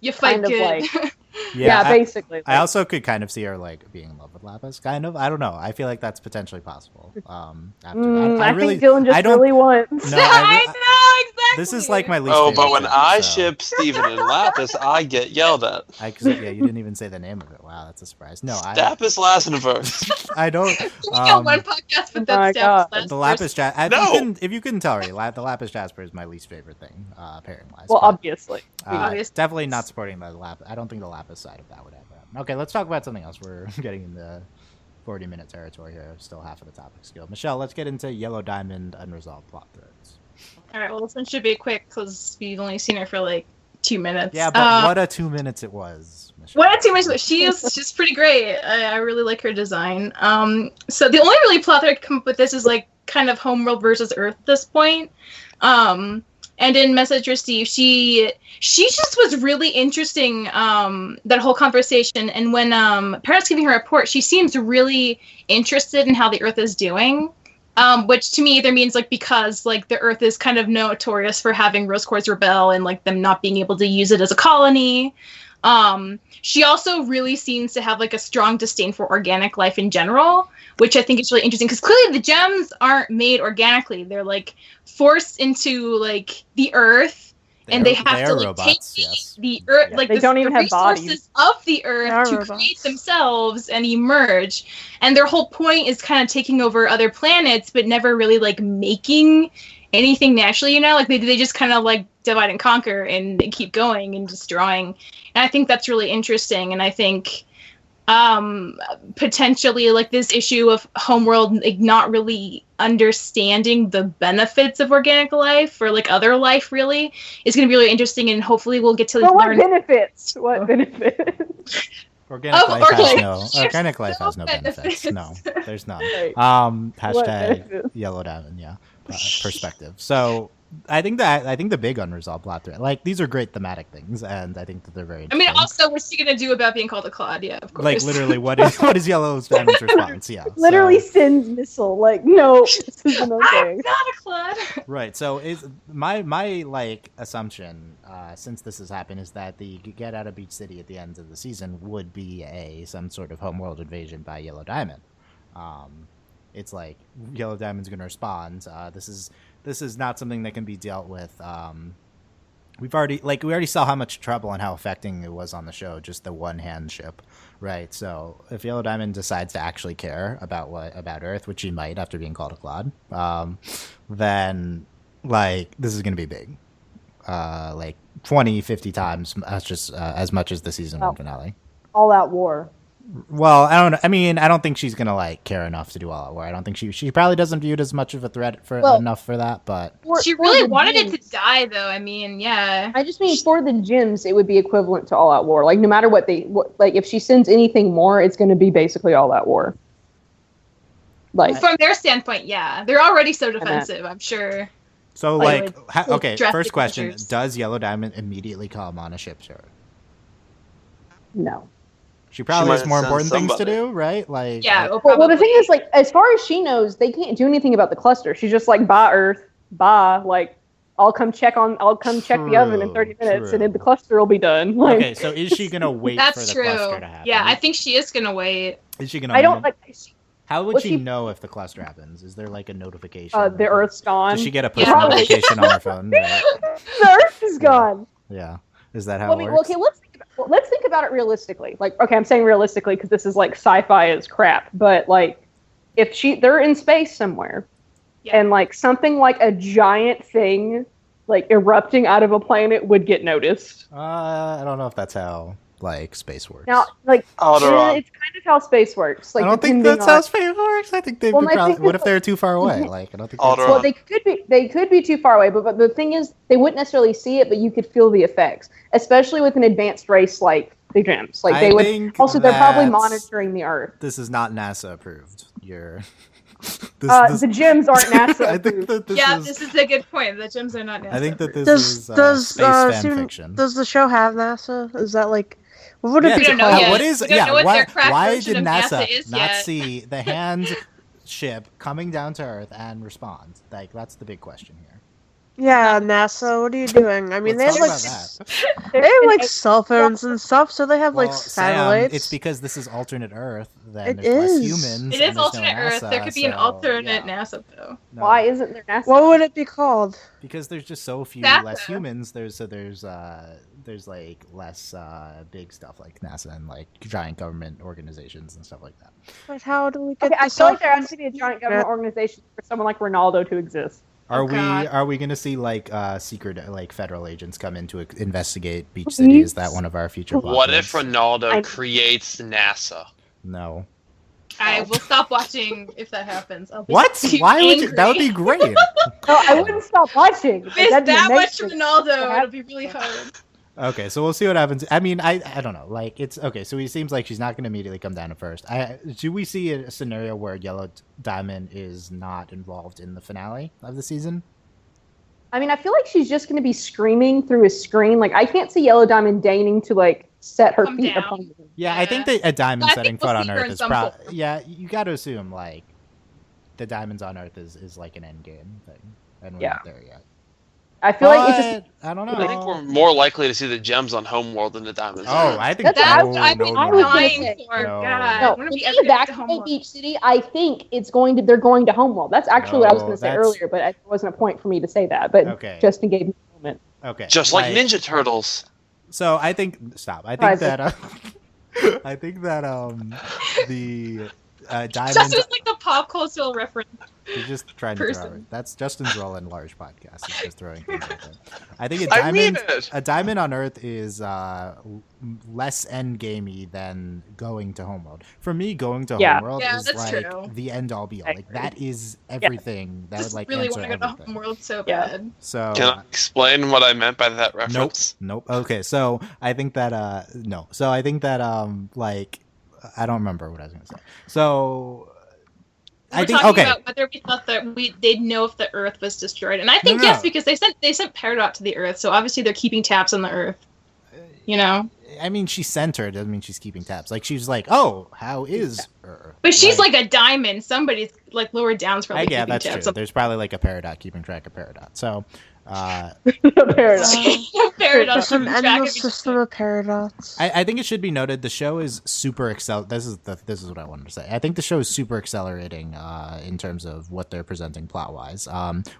You fight kind of good. Yeah, basically. I also could kind of see her like being in love with Lapis. Kind of. I don't know. I feel like that's potentially possible. After I think Dylan just really wants. No, I know exactly. This is like my least. Oh, favorite but when ship, I so. ship Steven and Lapis, I get yelled at. Yeah, you didn't even say the name of it. Wow, that's a surprise. No, Lapis Lazarus. I don't. Can we get one podcast with that God. stuff? The Lapis Jasper. No! If you couldn't tell already, the Lapis Jasper is my least favorite thing, pairing wise. Well, obviously. Definitely not supporting the Lapis. I don't think the Lapis side of that would ever happen. Okay, let's talk about something else. We're getting into 40-minute territory here. Still half of the topics go. Michelle, let's get into Yellow Diamond unresolved plot threads. All right, well, this one should be quick because we've only seen her for like 2 minutes. Yeah, but what a 2 minutes it was, Michelle. What a 2 minutes! She's pretty great. I really like her design. So the only really plot that I come up with this is like kind of Homeworld versus Earth at this point. And in Message Received, she just was really interesting, that whole conversation. And when Parrot's giving her report, she seems really interested in how the Earth is doing. Which to me either means like because like the Earth is kind of notorious for having Rose Quartz rebel and like them not being able to use it as a colony. She also really seems to have like a strong disdain for organic life in general, which I think is really interesting because clearly the gems aren't made organically. They're like forced into like the Earth, and they have to like robots, take yes. the Earth, Yeah, like they don't even have resources bodies. of the Earth to create themselves and emerge. And their whole point is kind of taking over other planets, but never really like making anything naturally. You know, like they just kind of like divide and conquer and they keep going and destroying. And I think that's really interesting. And I think potentially like this issue of Homeworld like not really understanding the benefits of organic life or like other life really is going to be really interesting, and hopefully we'll get to But learn. what benefits? What benefits? Organic life organic has no benefits. No, there's none. Right. Hashtag benefits? Yellow Diamond, yeah. Perspective. So I think the big unresolved plot thread, like these are great thematic things, and I think that they're very I interesting. mean, also, what's she gonna do about being called a Claude? Yeah, of course. Like literally, what is Yellow Diamond's response? Yeah, Literally so, sends missile. Like, no, this isn't I'm okay. not a Claude. right. So is my like assumption since this has happened is that the get out of Beach City at the end of the season would be some sort of homeworld invasion by Yellow Diamond. It's like Yellow Diamond's going to respond. This is not something that can be dealt with. We already saw how much trouble and how affecting it was on the show, just the one hand ship, right? So if Yellow Diamond decides to actually care about Earth, which he might after being called a Claude, then like this is going to be big, like 20, 50 times as much as the season 1 finale. All out war. Well, I don't know. I mean, I don't think she's gonna like care enough to do all that war. I don't think she probably doesn't view it as much of a threat enough for that. But She really wanted it to die, though. I mean, yeah. I just mean for the gems, it would be equivalent to all out war. Like no matter what like if she sends anything more, it's going to be basically all out war. Like From their standpoint, yeah, they're already so defensive. I'm sure. so Like, okay. drastic First question: measures. does Yellow Diamond immediately come on a ship? Sure. no. She probably might has more send important things to somebody. do, right? Like Yeah. Well, the thing is, like, as far as she knows, they can't do anything about the cluster. She's just like, bye, Earth, bye. Like, I'll come check the oven in 30 minutes, True. and then the cluster will be done. Like, okay, so is she gonna wait for That's the true. cluster to happen? Yeah, I think she is gonna wait. Is she gonna? I don't like. How would Well, she she- know if the cluster happens? Is there like a notification? The Earth's gone. Does she get a push Yeah. notification on her phone? Right? The Earth is gone. Yeah. Is that how Well, it works? okay, let's think about it realistically. Like, okay, I'm saying realistically because this is like sci-fi as crap. But like, if they're in space somewhere, Yeah. and like something like a giant thing, like erupting out of a planet, would get noticed. I don't know if that's how like space works. Now, like, Alderaan. it's kind of how space works. Like, I don't think depending that's on- how space works. I think they'd Well, be I probably. think What it's if they're too far away? Like, I don't think. Alderaan. That's, Well, they could be too far away, but the thing is, they wouldn't necessarily see it, but you could feel the effects, especially with an advanced race like the gems. Like I they would. think Also, they're probably that's- monitoring the Earth. This is not NASA approved. You're. The gems aren't NASA. I think approved. that this Yeah, is. this is a good point. The gems are not. I think that this Does is space fan fiction. does the show have NASA? Is that like what would Yeah, it be We don't know called? yet. what is? We don't Yeah, know what why? their crack Why version did of NASA NASA is not yet. see the hand ship coming down to Earth and respond? Like that's the big question here. Yeah, NASA, what are you doing? I mean, Let's they talk have about like that. they have like cell phones and stuff, so they have like Well, satellites. Sam, it's because this is alternate Earth. Then It there's less is. humans. It and is there's no alternate Earth. There NASA, could be an so, alternate yeah. NASA though. No, Why isn't there NASA? What would it be called? Because there's just so few NASA. less humans. There's like less big stuff like NASA and like giant government organizations and stuff like that. But how do we get? Okay, I the feel like cell there has to phones? be a giant government organization for someone like Ronaldo to exist. Are God. we gonna see like secret like federal agents come in to investigate Beach City? Is that one of our future plot What if threads? Ronaldo creates NASA? No. I will stop watching if that happens. I'll be What? too Why would you? angry. That would be great. No, I wouldn't stop watching. If it's That'd be that much amazing. Ronaldo, it'll be really hard. Okay, so we'll see what happens. I mean, I don't know. Like, it's okay. So it seems like she's not going to immediately come down to first. Do we see a scenario where Yellow Diamond is not involved in the finale of the season? I mean, I feel like she's just going to be screaming through a screen. Like, I can't see Yellow Diamond deigning to like set her Come feet down. upon the Yeah, I think that a diamond I setting think we'll foot on see her Earth in is some probably. form. Yeah, you got to assume like the diamonds on Earth is like an end game thing, and we're Yeah. not there yet. I feel like it's just. But, I don't know. I think we're more likely to see the gems on Homeworld than the diamonds. Oh, I think That's That's no, what I've been no, I was no. gonna dying say- for. No. God, No, when are we when ever you gonna back get to to Homeworld? Beach City, I think they're going to Homeworld. That's actually what I was No, going to say that's- earlier, but it wasn't a point for me to say that. But Okay. Justin gave me a moment. Okay, Just like Ninja Turtles. So I think stop. I think Right. that I think that the diamond. Justin's like the pop cultural reference. He's just trying to throw person. it. That's Justin's role in large podcasts. He's just throwing things at them. I think I mean it. a diamond on Earth is less end gamey than going to Homeworld. For me, going to Yeah. Homeworld Yeah, is that's like true. the end all be all. I Like agree. that is everything. That would Just like really answer want to go to everything. Homeworld so Yeah. bad. So Can I explain what I meant by that nope, reference? nope. Okay, so I think that no. So I think that like I don't remember what I was gonna say. So We're I think talking okay. about whether we thought that they'd know if the Earth was destroyed, and I think No, no. yes, because they sent Peridot to the Earth, so obviously they're keeping tabs on the Earth. You know, I mean, she's sent her. Doesn't mean she's keeping tabs. Like she's like, oh, how is her? but she's like a diamond. Somebody's like lower down's probably yeah, keeping that's tabs. true. There's probably like a Peridot keeping track of Peridot. So, Paradox. Peridot It's an keeping track endless of each system other. of paradox. I think it should be noted the show is super This is what I wanted to say. I think the show is super accelerating in terms of what they're presenting plot wise.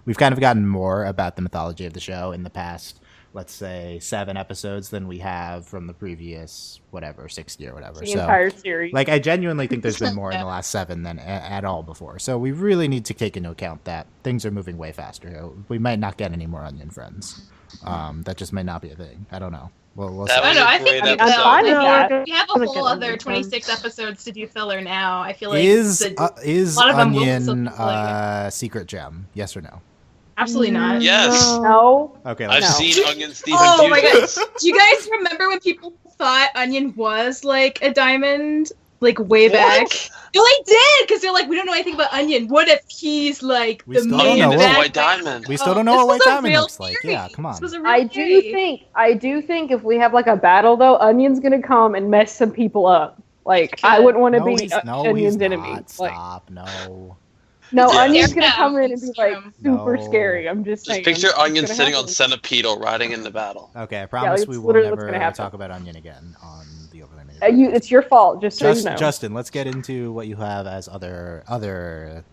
We've kind of gotten more about the mythology of the show in the past, let's say 7 episodes than we have from the previous 60 or whatever. The So entire series. like I genuinely think there's been more in the last 7 than at all before. So we really need to take into account that things are moving way faster. We might not get any more Onion Friends. That just might not be a thing. I don't know. We'll That see. I don't know. I was a think great I'm episode. fine with No, that. we're we have a gonna whole get other Onion 26 Friends. episodes to do filler now. I feel like Is a lot of them will Onion still be secret gem? Yes or no? absolutely not. Yes. No. Okay, I've No. seen Onion Stephen Oh my Fugit. god! Do you guys remember when people thought Onion was like a diamond, like way back? No, they did, because they're like, we don't know anything about Onion. What if he's like We the still main don't know It's a what- white bad guy? diamond. we still don't Oh, know what this White was a Diamond real looks like. theory. Yeah, come on. This was a real I theory. do think if we have like a battle though, Onion's gonna come and mess some people up. Like I wouldn't want to No, be he's Onion's not. enemy. Like Stop. No. no, Yeah. Onion's gonna Yeah. come in and be like super No. scary. I'm just saying. Just picture It's Onion gonna sitting on happen. Centipedal riding into battle. Okay, I promise it's we will literally what's never gonna happen. talk about Onion again on the Overlay Media. It's your fault. Just so you know. Justin, let's get into what you have as other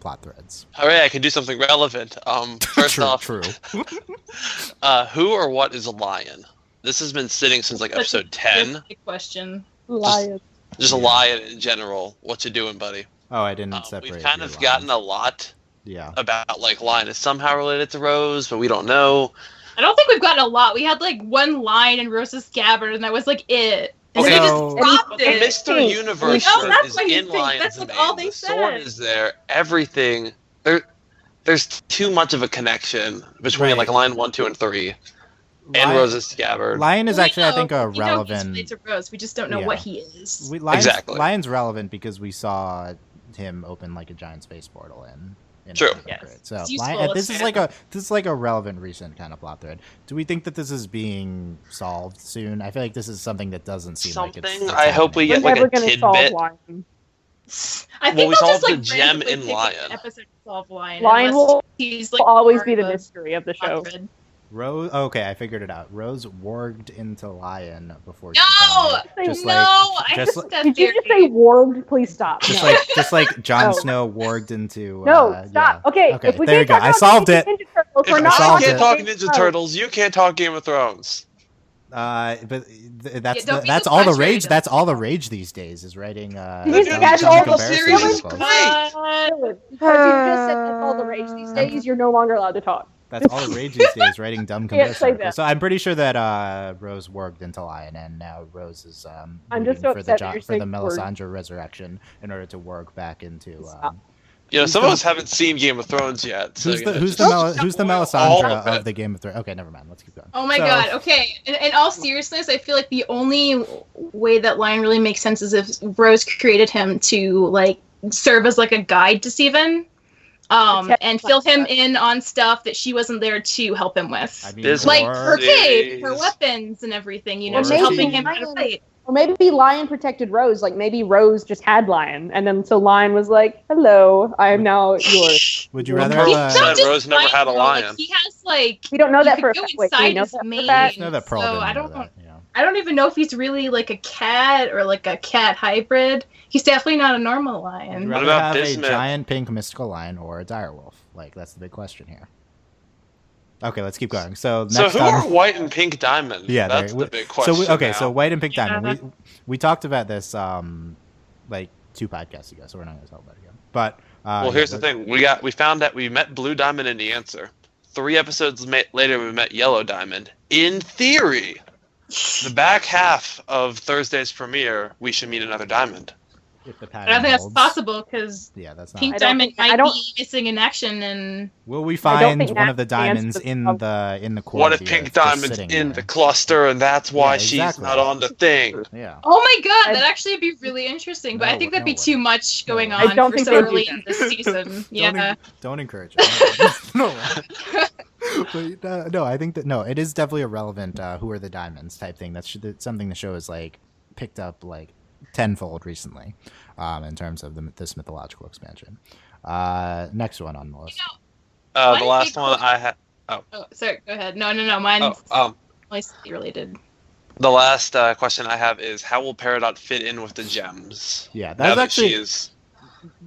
plot threads. Hooray, I can do something relevant. First true, off, true. who or what is a lion? This has been sitting since like episode That's 10. a big question. Lion. Just a lion in general. What you doing, buddy? Oh, I didn't separate. We've kind your of gotten lines. a lot Yeah. about like lion is somehow related to Rose, but we don't know. I don't think we've gotten a lot. We had like one line in Rose's scabbard, and that was like it. And Okay. then they So- just dropped The it. Mr. think. Universe No, shirt that's is what you in think. Lion's That's Mane. all they The sword said. is there. Everything. There's too much of a connection between Right. like line 1, 2, and 3, and Lion- Rose's scabbard. Lion is We actually, I know- think, a we know he's relevant. related to Rose. We just don't know Yeah. what he is. Exactly. Lion's relevant because we saw him open like a giant space portal in True. Second Yes. Grade. So It's useful, Lion, it's this fair. is like a relevant recent kind of plot thread. Do we think that this is being solved soon? I feel like this is something that doesn't seem like it's Something I hope we We're get like never a gonna solve tidbit. Lion. I think Well, we they'll just solved like the gem randomly in pick an Lion. episode to solve Lion. Lion unless will he's like always be part the of mystery of the show. Quattro. Rose. Okay, I figured it out. Rose warged into Lion before she No, died. Just no, like, I just hate like, that Did you just theory. say warged? Please stop. just No. like, just like Jon No. Snow warged into. No, yeah. stop. Okay, Okay, if we there you can't go. I talk solved about it. Ninja Turtles, If we're not I I solved can't it. talk Game of Ninja Thrones. Turtles, you can't talk Game of Thrones. But that's don't be that's too all the frustrated. rage. That's all the rage these days is writing. You just that's dumb all the comparison series is articles. great. Because you just said that's all the rage these days, you're no longer allowed to talk. That's all the rage these days, writing dumb Can't comparison say articles. that. So I'm pretty sure that Rose warged into Lion, and now Rose is I'm waiting just so for the upset that you're for the saying words. Melisandre resurrection in order to warg back into. Stop. You know, Who's some the- of us haven't seen Game of Thrones yet. So, Who's you the know, who's just- the who's the all Melisandre of it. of the Game of Thrones? Okay, never mind. Let's keep going. Oh my So- god, okay. In all seriousness, I feel like the only way that Lion really makes sense is if Rose created him to like serve as like a guide to Steven. And fill him in on stuff that she wasn't there to help him with. I mean, This Like or- her cape, her Series. weapons and everything, you know, Or just maybe helping him how to Lion- fight. Or maybe Lion protected Rose. Like maybe Rose just had Lion, and then so Lion was like, "Hello, I am now yours." Would you Well, rather Pearl have said a, just Rose never had a though, lion. Like, he has like We don't know you that could for a go fact. Wait, do we inside know his that for a mane. fact? know that Pearl so didn't I know don't that, you know. I don't even know if he's really like a cat or like a cat hybrid. He's definitely not a normal Would you lion. rather about have Bismuth? a giant pink mystical lion or a direwolf? Like that's the big question here. Okay, let's keep going. So So next who on, are White and Pink Diamond? Yeah, that's there- the big question. okay, now. so white and pink Yeah. diamond. We talked about this like 2 podcasts ago, so we're not going to talk about it again. But Well, here's the thing: we found that we met Blue Diamond in the answer. 3 episodes later, we met Yellow Diamond. In theory, the back half of Thursday's premiere, we should meet another diamond. If the I pattern don't think that's holds. possible because Yeah, that's not. Pink I don't Diamond think- I might don't- be missing in action and Will we I don't find think one of the that's the answer diamonds to in the core? What of if the Pink Earth, just Diamond's sitting in there? the cluster, and that's why Yeah, she's exactly. not on the thing? Yeah. oh my god, I- that'd actually be really interesting. But No, I think that'd be no too way. much No going way. I on don't for think so they would early do in this season. Yeah. Don't encourage it. No. But, no, I think that no, it is definitely a relevant who are the diamonds type thing. That's something the show has like picked up like tenfold recently, in terms of this mythological expansion. Next one on the list. The One last big one I had. Oh, sorry. Go ahead. No. Mine's only slightly related. The last question I have is: how will Peridot fit in with the gems? Yeah, Now that's that actually she is.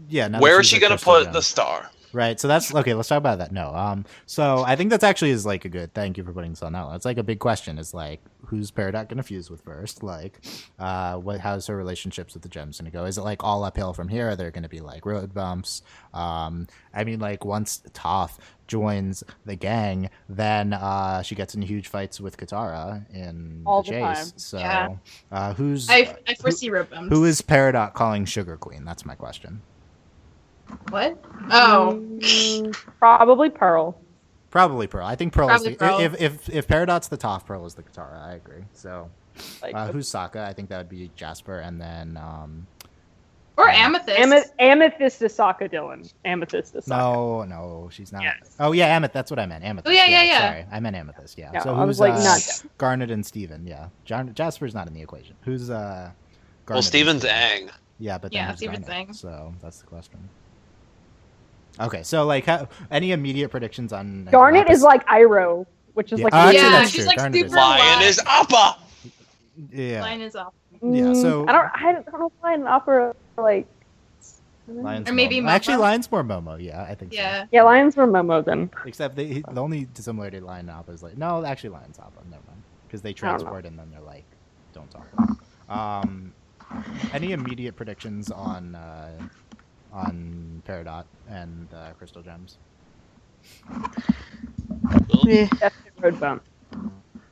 yeah. now that Where is she's she a gonna crystal put gem. the star? Right, so that's okay. Let's talk about that. No, so I think that's actually is like a good. Thank you for putting this on that one. It's like a big question. Is like who's Peridot gonna fuse with first? Like, how's her relationships with the gems gonna go? Is it like all uphill from here? Are there gonna be like road bumps? I mean, like once Toph joins the gang, then she gets into huge fights with Katara in All the the chase. time. So, Yeah. who's I foresee road bumps. who is Peridot calling Sugar Queen? That's my question. What? Oh. Probably Pearl. Probably Pearl. I think Pearl Probably is Pearl. the if Peridot's the Toph, Pearl is the Katara. I agree. So Like, who's Sokka? I think that would be Jasper, and then Or Amethyst. Amethyst is Sokka, Dylan. Amethyst is Sokka. no, she's not. Yes. Oh yeah, Amethyst. That's what I meant. Amethyst. Oh, yeah. Sorry, I meant Amethyst. Yeah. No, so I who's was like, not Garnet and Steven? Yeah, Jasper's not in the equation. Who's Garnet? Well, and Steven's Steven? Aang. Yeah, but then Yeah, who's Steven's Garnet? Aang. So that's the question. Okay, so like, any immediate predictions on Garnet Lapis? is like Iroh, which is Yeah. like Actually, yeah, that's she's true. like Garnet is- super Lion alive. is Appa. Yeah. Line is off. Yeah, so- I don't know why an opera like. Lions Or maybe Momo. Actually, Momo. Lion's more Momo. Yeah, I think so. Yeah. Yeah, lions were Momo then. Except the only similarity to Lion and Appa is like no, actually Lion's Appa. Never mind, because they don't know. transport and then they're like, don't talk. Any immediate predictions on Peridot and Crystal Gems? Yeah. That's the road bump.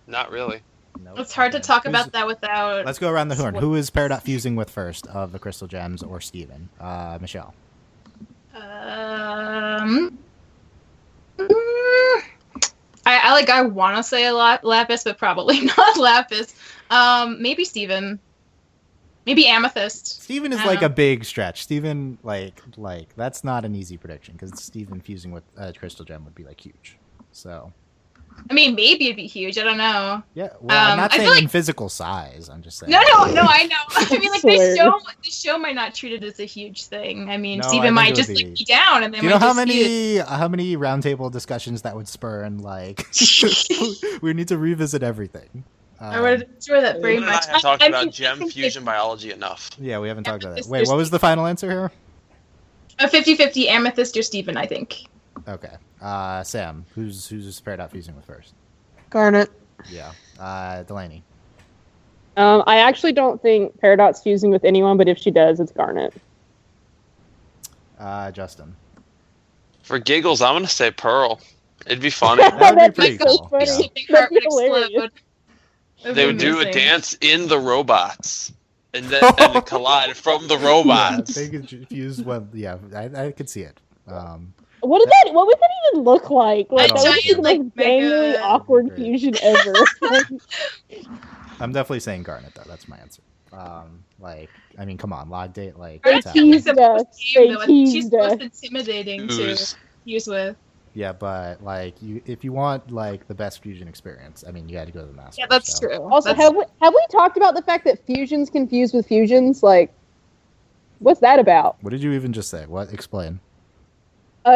Not really. Nope. It's hard to Okay. talk Who's- about that without. Let's go around the horn. What- Who is Peridot fusing with first of the Crystal Gems or Steven? Michelle. I want to say a Lapis, but probably not Lapis. Maybe Steven. Maybe Amethyst. Steven is I don't like know. a big stretch. Steven, like that's not an easy prediction because Steven fusing with Crystal Gem would be like huge. So I mean, maybe it'd be huge. I don't know. Yeah, well, I'm not I saying feel like- in physical size. I'm just saying. No, I know. I mean, like Swear. the show might not treat it as a huge thing. I mean, No, I Steven think might it would just be- like be down, and they Do you know might how just many roundtable discussions that would spur and like we need to revisit everything. I would enjoy that very You and I much. have talked I about mean, I gem think fusion biology enough. Yeah, we haven't talked about that. Amethyst Wait, or what was the final answer here? A 50-50 Amethyst or Steven, I think. Okay. Sam, who's Peridot fusing with first? Garnet. Yeah. Delaney. I actually don't think Peridot's fusing with anyone, but if she does, it's Garnet. Justin. For giggles, I'm gonna say Pearl. It'd be funny. That would be pretty That'd be so cool. funny. Yeah. Shipping cart That'd be would explode. hilarious. That'd They be would do a amazing. dance in the robots, and then and collide from the Yeah, robots. they could fuse well. Yeah, I could see it. What would that even look like? Like A that would be the giant, like, most gangly, mega- awkward Great. fusion ever. I'm definitely saying Garnet though. That's my answer. I mean, come on, log date. Like, Garnet's it's happening. teased the most us. game, They though. I think she's teased the most us. intimidating to Ooze. use with. Yeah, but like, if you want like the best fusion experience, I mean, you got to go to the master. Yeah, that's so. true. Also, That's- have we talked about the fact that fusions can fuse with fusions? Like, what's that about? What did you even just say? What? Explain.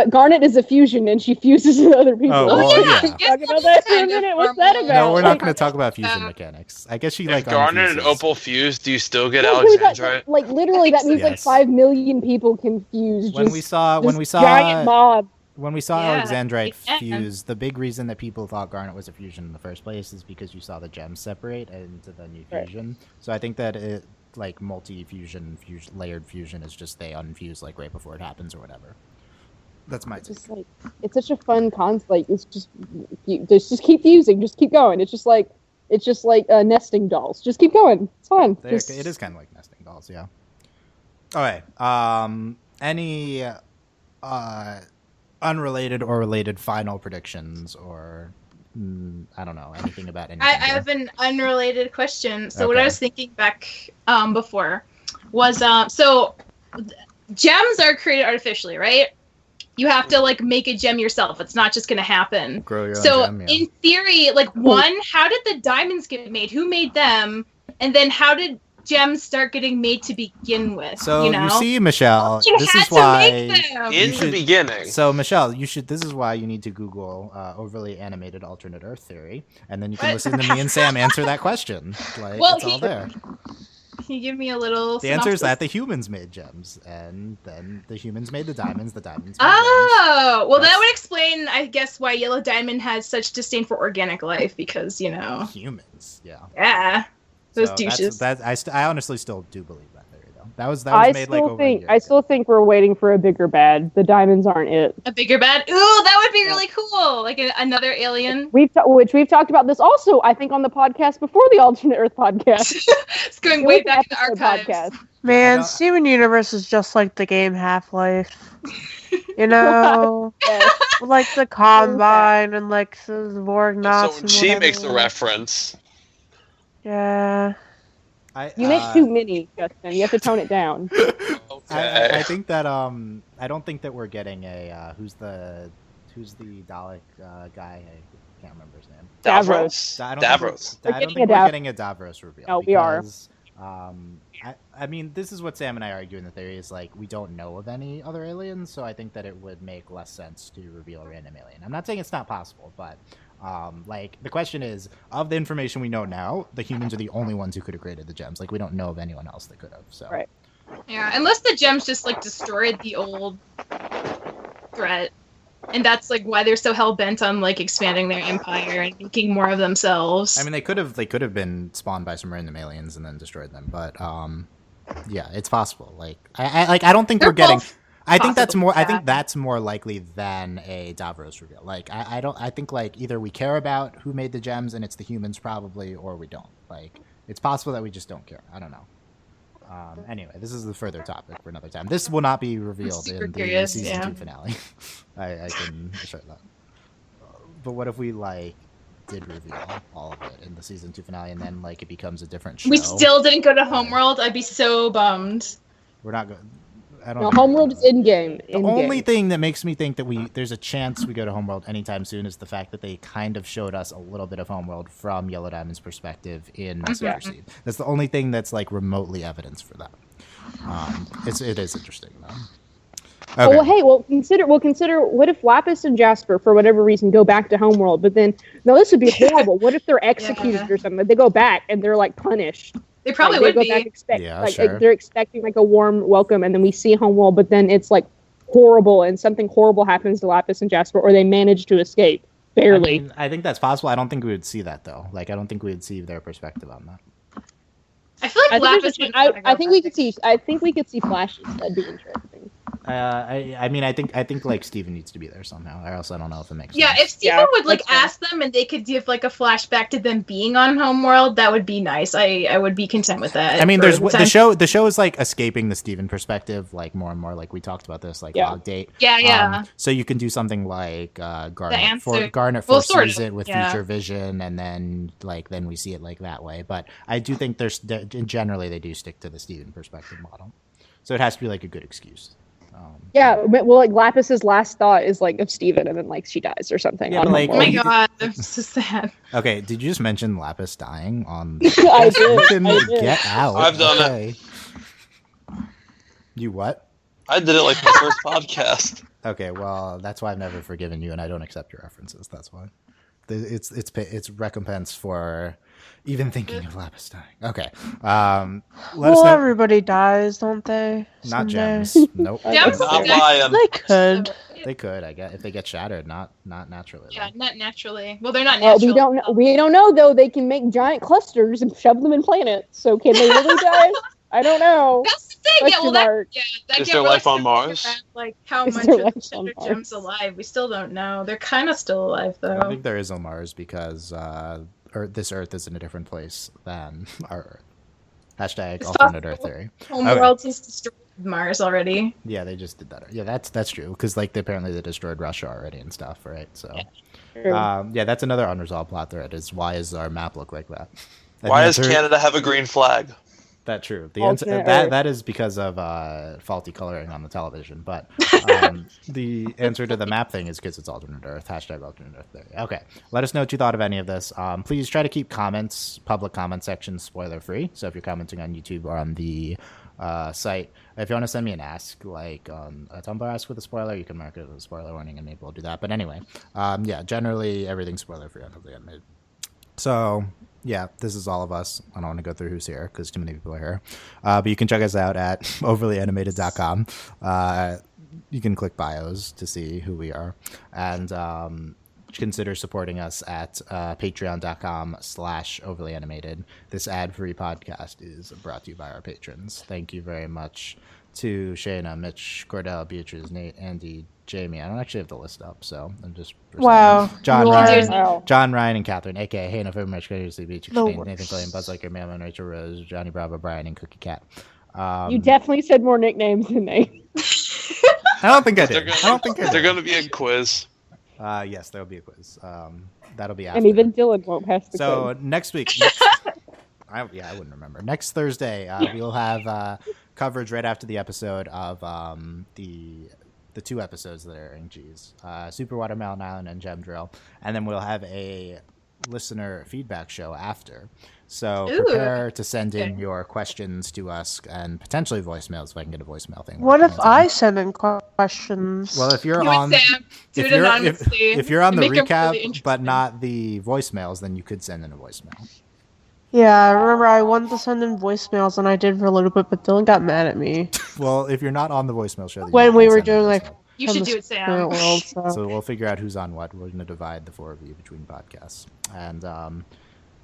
Garnet is a fusion, and she fuses with other people. Oh, well, yeah. Talk about that for a minute. What's that about? No, we're not Like, going to talk about fusion mechanics. I guess she like If Garnet and unfuses. Opal fuse, do you still get yeah, what is that? Alexandrite? Like literally, that means like Yes. 5 million people can fuse. When we saw giant mob. when we saw Yeah, Alexandrite yeah. fuse, the big reason that people thought Garnet was a fusion in the first place is because you saw the gems separate into the new Right. fusion. So I think that it like multi-fusion, layered fusion is just they unfuse like right before it happens or whatever. That's my take. Just like it's such a fun concept. Like it's just just keep fusing, just keep going. It's just like nesting dolls. Just keep going. It's fun. Just- It is kind of like nesting dolls, yeah. All right. Any unrelated or related final predictions or I don't know anything about anything? I here? have an unrelated question. So what I Okay. was thinking back before was so gems are created artificially, right? You have to like make a gem yourself. It's not just going to happen. Grow your own So gem, yeah. in theory, like one, how did the diamonds get made? Who made them? And then how did gems start getting made to begin with? So you know, see, Michelle, You this had is to why. make them. In should- the beginning. So Michelle, you should. This is why you need to Google overly animated alternate Earth theory, and then you can What? listen to me and Sam answer that question. Like Well, it's all there. Can you give me a little? The answer is synopsis? that the humans made gems, and then the humans made the diamonds. The diamonds. Made Oh, well, that That's- would explain, I guess, why Yellow Diamond has such disdain for organic life because gems. Humans. Yeah. yeah, those So douches. I honestly still do believe that theory though. That was I made still like over a think year I ago. still think we're waiting for a bigger bad. The diamonds aren't it. A bigger bad. Ooh, that would be really cool. Like another alien. We've talked about this also. I think on the podcast before the Alternate Earth podcast. It's going It way was an back in the episode archives. I Man, don't- Steven Universe is just like the game Half-Life. You know, Yes. with, like the Combine and like the Vorg So Knots. when she makes the reference, Yeah. You make too many, Justin. You have to tone it down. okay. I think that I don't think that we're getting a who's the Dalek guy. I can't remember his name. Davros. I don't think we're- Davros. We're I don't getting think a we're Dav- getting a Davros reveal. No, we are. because, I mean, this is what Sam and I argue in the theory is like we don't know of any other aliens, so I think that it would make less sense to reveal a random alien. I'm not saying it's not possible, but like the question is, of the information we know now, the humans are the only ones who could have created the gems. Like we don't know of anyone else that could have. So Right. Yeah, unless the gems just like destroyed the old threat, and that's like why they're so hell bent on like expanding their empire and making more of themselves. I mean, they could have been spawned by some random aliens and then destroyed them, but yeah, it's possible. Like I don't think They're we're getting. both I think that's possible, more. I yeah. think that's more likely than a Davros reveal. Like I don't. I think like either we care about who made the gems and it's the humans probably, or we don't. Like it's possible that we just don't care. I don't know. Anyway, this is the further topic for another time. This will not be revealed super in the curious, season yeah. 2 finale. I can assure that. But what if we like did reveal all of it in the season 2 finale, and then like it becomes a different show? we still didn't go to Homeworld. I'd be so bummed. We're not going. I don't. No, think Homeworld is in game. The only thing that makes me think that there's a chance we go to Homeworld anytime soon is the fact that they kind of showed us a little bit of Homeworld from Yellow Diamond's perspective in Messenger Seed. That's the only thing that's like remotely evidence for that. It is interesting though. Okay. Oh, well, hey, we'll consider. What if Lapis and Jasper, for whatever reason, go back to Homeworld? But then, no, this would be horrible. What if they're executed or something? They go back and they're like punished. They probably like, would they go be. Back Sure. like they're expecting like a warm welcome, and then we see Homeworld, but then it's like horrible, and something horrible happens to Lapis and Jasper, or they manage to escape barely. I think that's possible. I don't think we would see that though. Like, I don't think we would see their perspective on that. I feel like Lapis. I think we could see. I think we could see flashes. That'd be interesting. I think like Steven needs to be there somehow, or else I don't know if it makes sense. Yeah, if Steven would like ask them and they could give like a flashback to them being on Homeworld, that would be nice. I would be content with that. I mean, there's the show is like escaping the Steven perspective, like more and more. Like we talked about this, like log date. Yeah. So you can do something like Garnet foresees it with future vision, and then we see it like that way. But I do think generally they do stick to the Steven perspective model, so it has to be like a good excuse. Well, like Lapis's last thought is like of Steven, and then like she dies or something. Yeah, like, oh my god, that's so sad. Okay, did you just mention Lapis dying on? I did. Get out! I've done it. You what? I did it like the first podcast. Okay, well, that's why I've never forgiven you, and I don't accept your references. That's why. It's recompense for even thinking of Lapis dying. Okay. Let us know. Everybody dies, don't they? Not Someday? Gems. Nope. Gems Not lying. They could. They could, I guess, if they get shattered, not naturally. Yeah, not naturally. Well, they're not natural. We don't know though. They can make giant clusters and shove them in planets. So can they really die? I don't know. That's the thing. Yeah, well, that Is there life on Mars? Like how much are the Shattered Gems alive? We still don't know. They're kind of still alive though. I think there is on Mars because this Earth is in a different place than our Earth. Hashtag alternate Earth theory. Homeworld has destroyed Mars already. Yeah, they just did that. Yeah, that's true because apparently they destroyed Russia already and stuff, right? So, that's another unresolved plot thread. Is why does our map look like that? Why does Canada have a green flag? That's true. The answer that is because of faulty coloring on the television. But the answer to the map thing is because it's alternate Earth. Hashtag alternate Earth theory. Okay. Let us know what you thought of any of this. Please try to keep public comment sections spoiler free. So if you're commenting on YouTube or on the site, if you want to send me an ask, like on a Tumblr ask with a spoiler, you can mark it as a spoiler warning, and maybe we'll do that. But anyway, generally everything's spoiler free on Overly Animated. So. Yeah, this is all of us. I don't want to go through who's here because too many people are here. But you can check us out at overlyanimated.com. You can click bios to see who we are. And consider supporting us at patreon.com/overlyanimated. This ad-free podcast is brought to you by our patrons. Thank you very much to Shayna, Mitch, Cordell, Beatrice, Nate, Andy, Jamie. I don't actually have the list up, so I'm just John, Ryan, and Catherine, aka Hannah, very much Nathan Clayton, Buzz Liker, Mailman, Rachel Rose, Johnny Bravo, Brian, and Cookie Cat. You definitely said more nicknames than me. I don't think I did. They're going to be a quiz. Yes, there'll be a quiz. That'll be after. And even Dylan won't pass the quiz. So next week, I wouldn't remember. Next Thursday, we'll have coverage right after the episode of the two episodes that are airing Super Watermelon Island and Gem Drill, and then we'll have a listener feedback show after. So prepare to send in your questions to us and potentially voicemails if I can get a voicemail thing. What if I send in questions? Well, if you're on the recap but not the voicemails, then you could send in a voicemail. Yeah, I remember I wanted to send in voicemails, and I did for a little bit, but Dylan got mad at me. Well, if you're not on the voicemail show... When we were doing, you should do it, Sam. World, so we'll figure out who's on what. We're going to divide the four of you between podcasts. And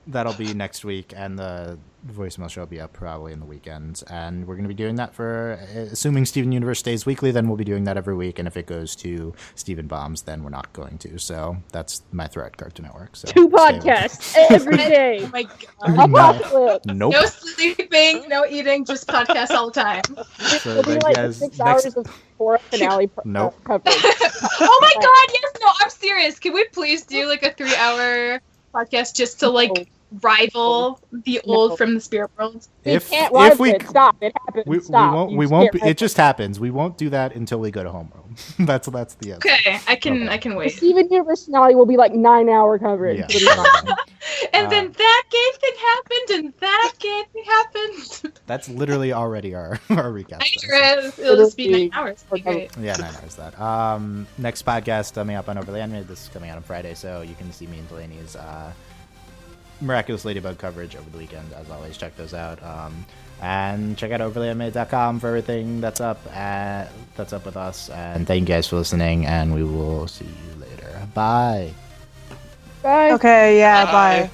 that'll be next week, and the voicemail show will be up probably in the weekends. And we're going to be doing that for... Assuming Steven Universe stays weekly, then we'll be doing that every week. And if it goes to Steven Bombs, then we're not going to. So that's my threat, Cartoon Network. So 2 podcasts every day. Oh my god. Nope. No sleeping, no eating, just podcasts all the time. So It'll be like 6 hours of 4 finale Nope. coverage. Oh my god, yes, no, I'm serious. Can we please do like a 3-hour podcast just to like rival the old from the spirit world? You can't rival we it. Stop. It happens. we Stop. won't You we just won't can't be, it just happens. We won't do that until we go to homeroom. that's the answer. Okay, I can Okay. The wait. Steven Universe finale will be like 9-hour coverage. Yeah. It'll be fine. And then that game thing happened, and that game thing happened. That's literally already our recap. I stuff. sure is. It'll just be 9 hours. It'll be great. Yeah, 9 hours that. Next podcast coming up on Overly Animated. This is coming out on Friday, so you can see me and Delaney's Miraculous Ladybug coverage over the weekend. As always, check those out. And check out overlyanimated.com for everything that's up with us. And thank you guys for listening, and we will see you later. Bye. Bye. Okay, yeah, Bye. bye.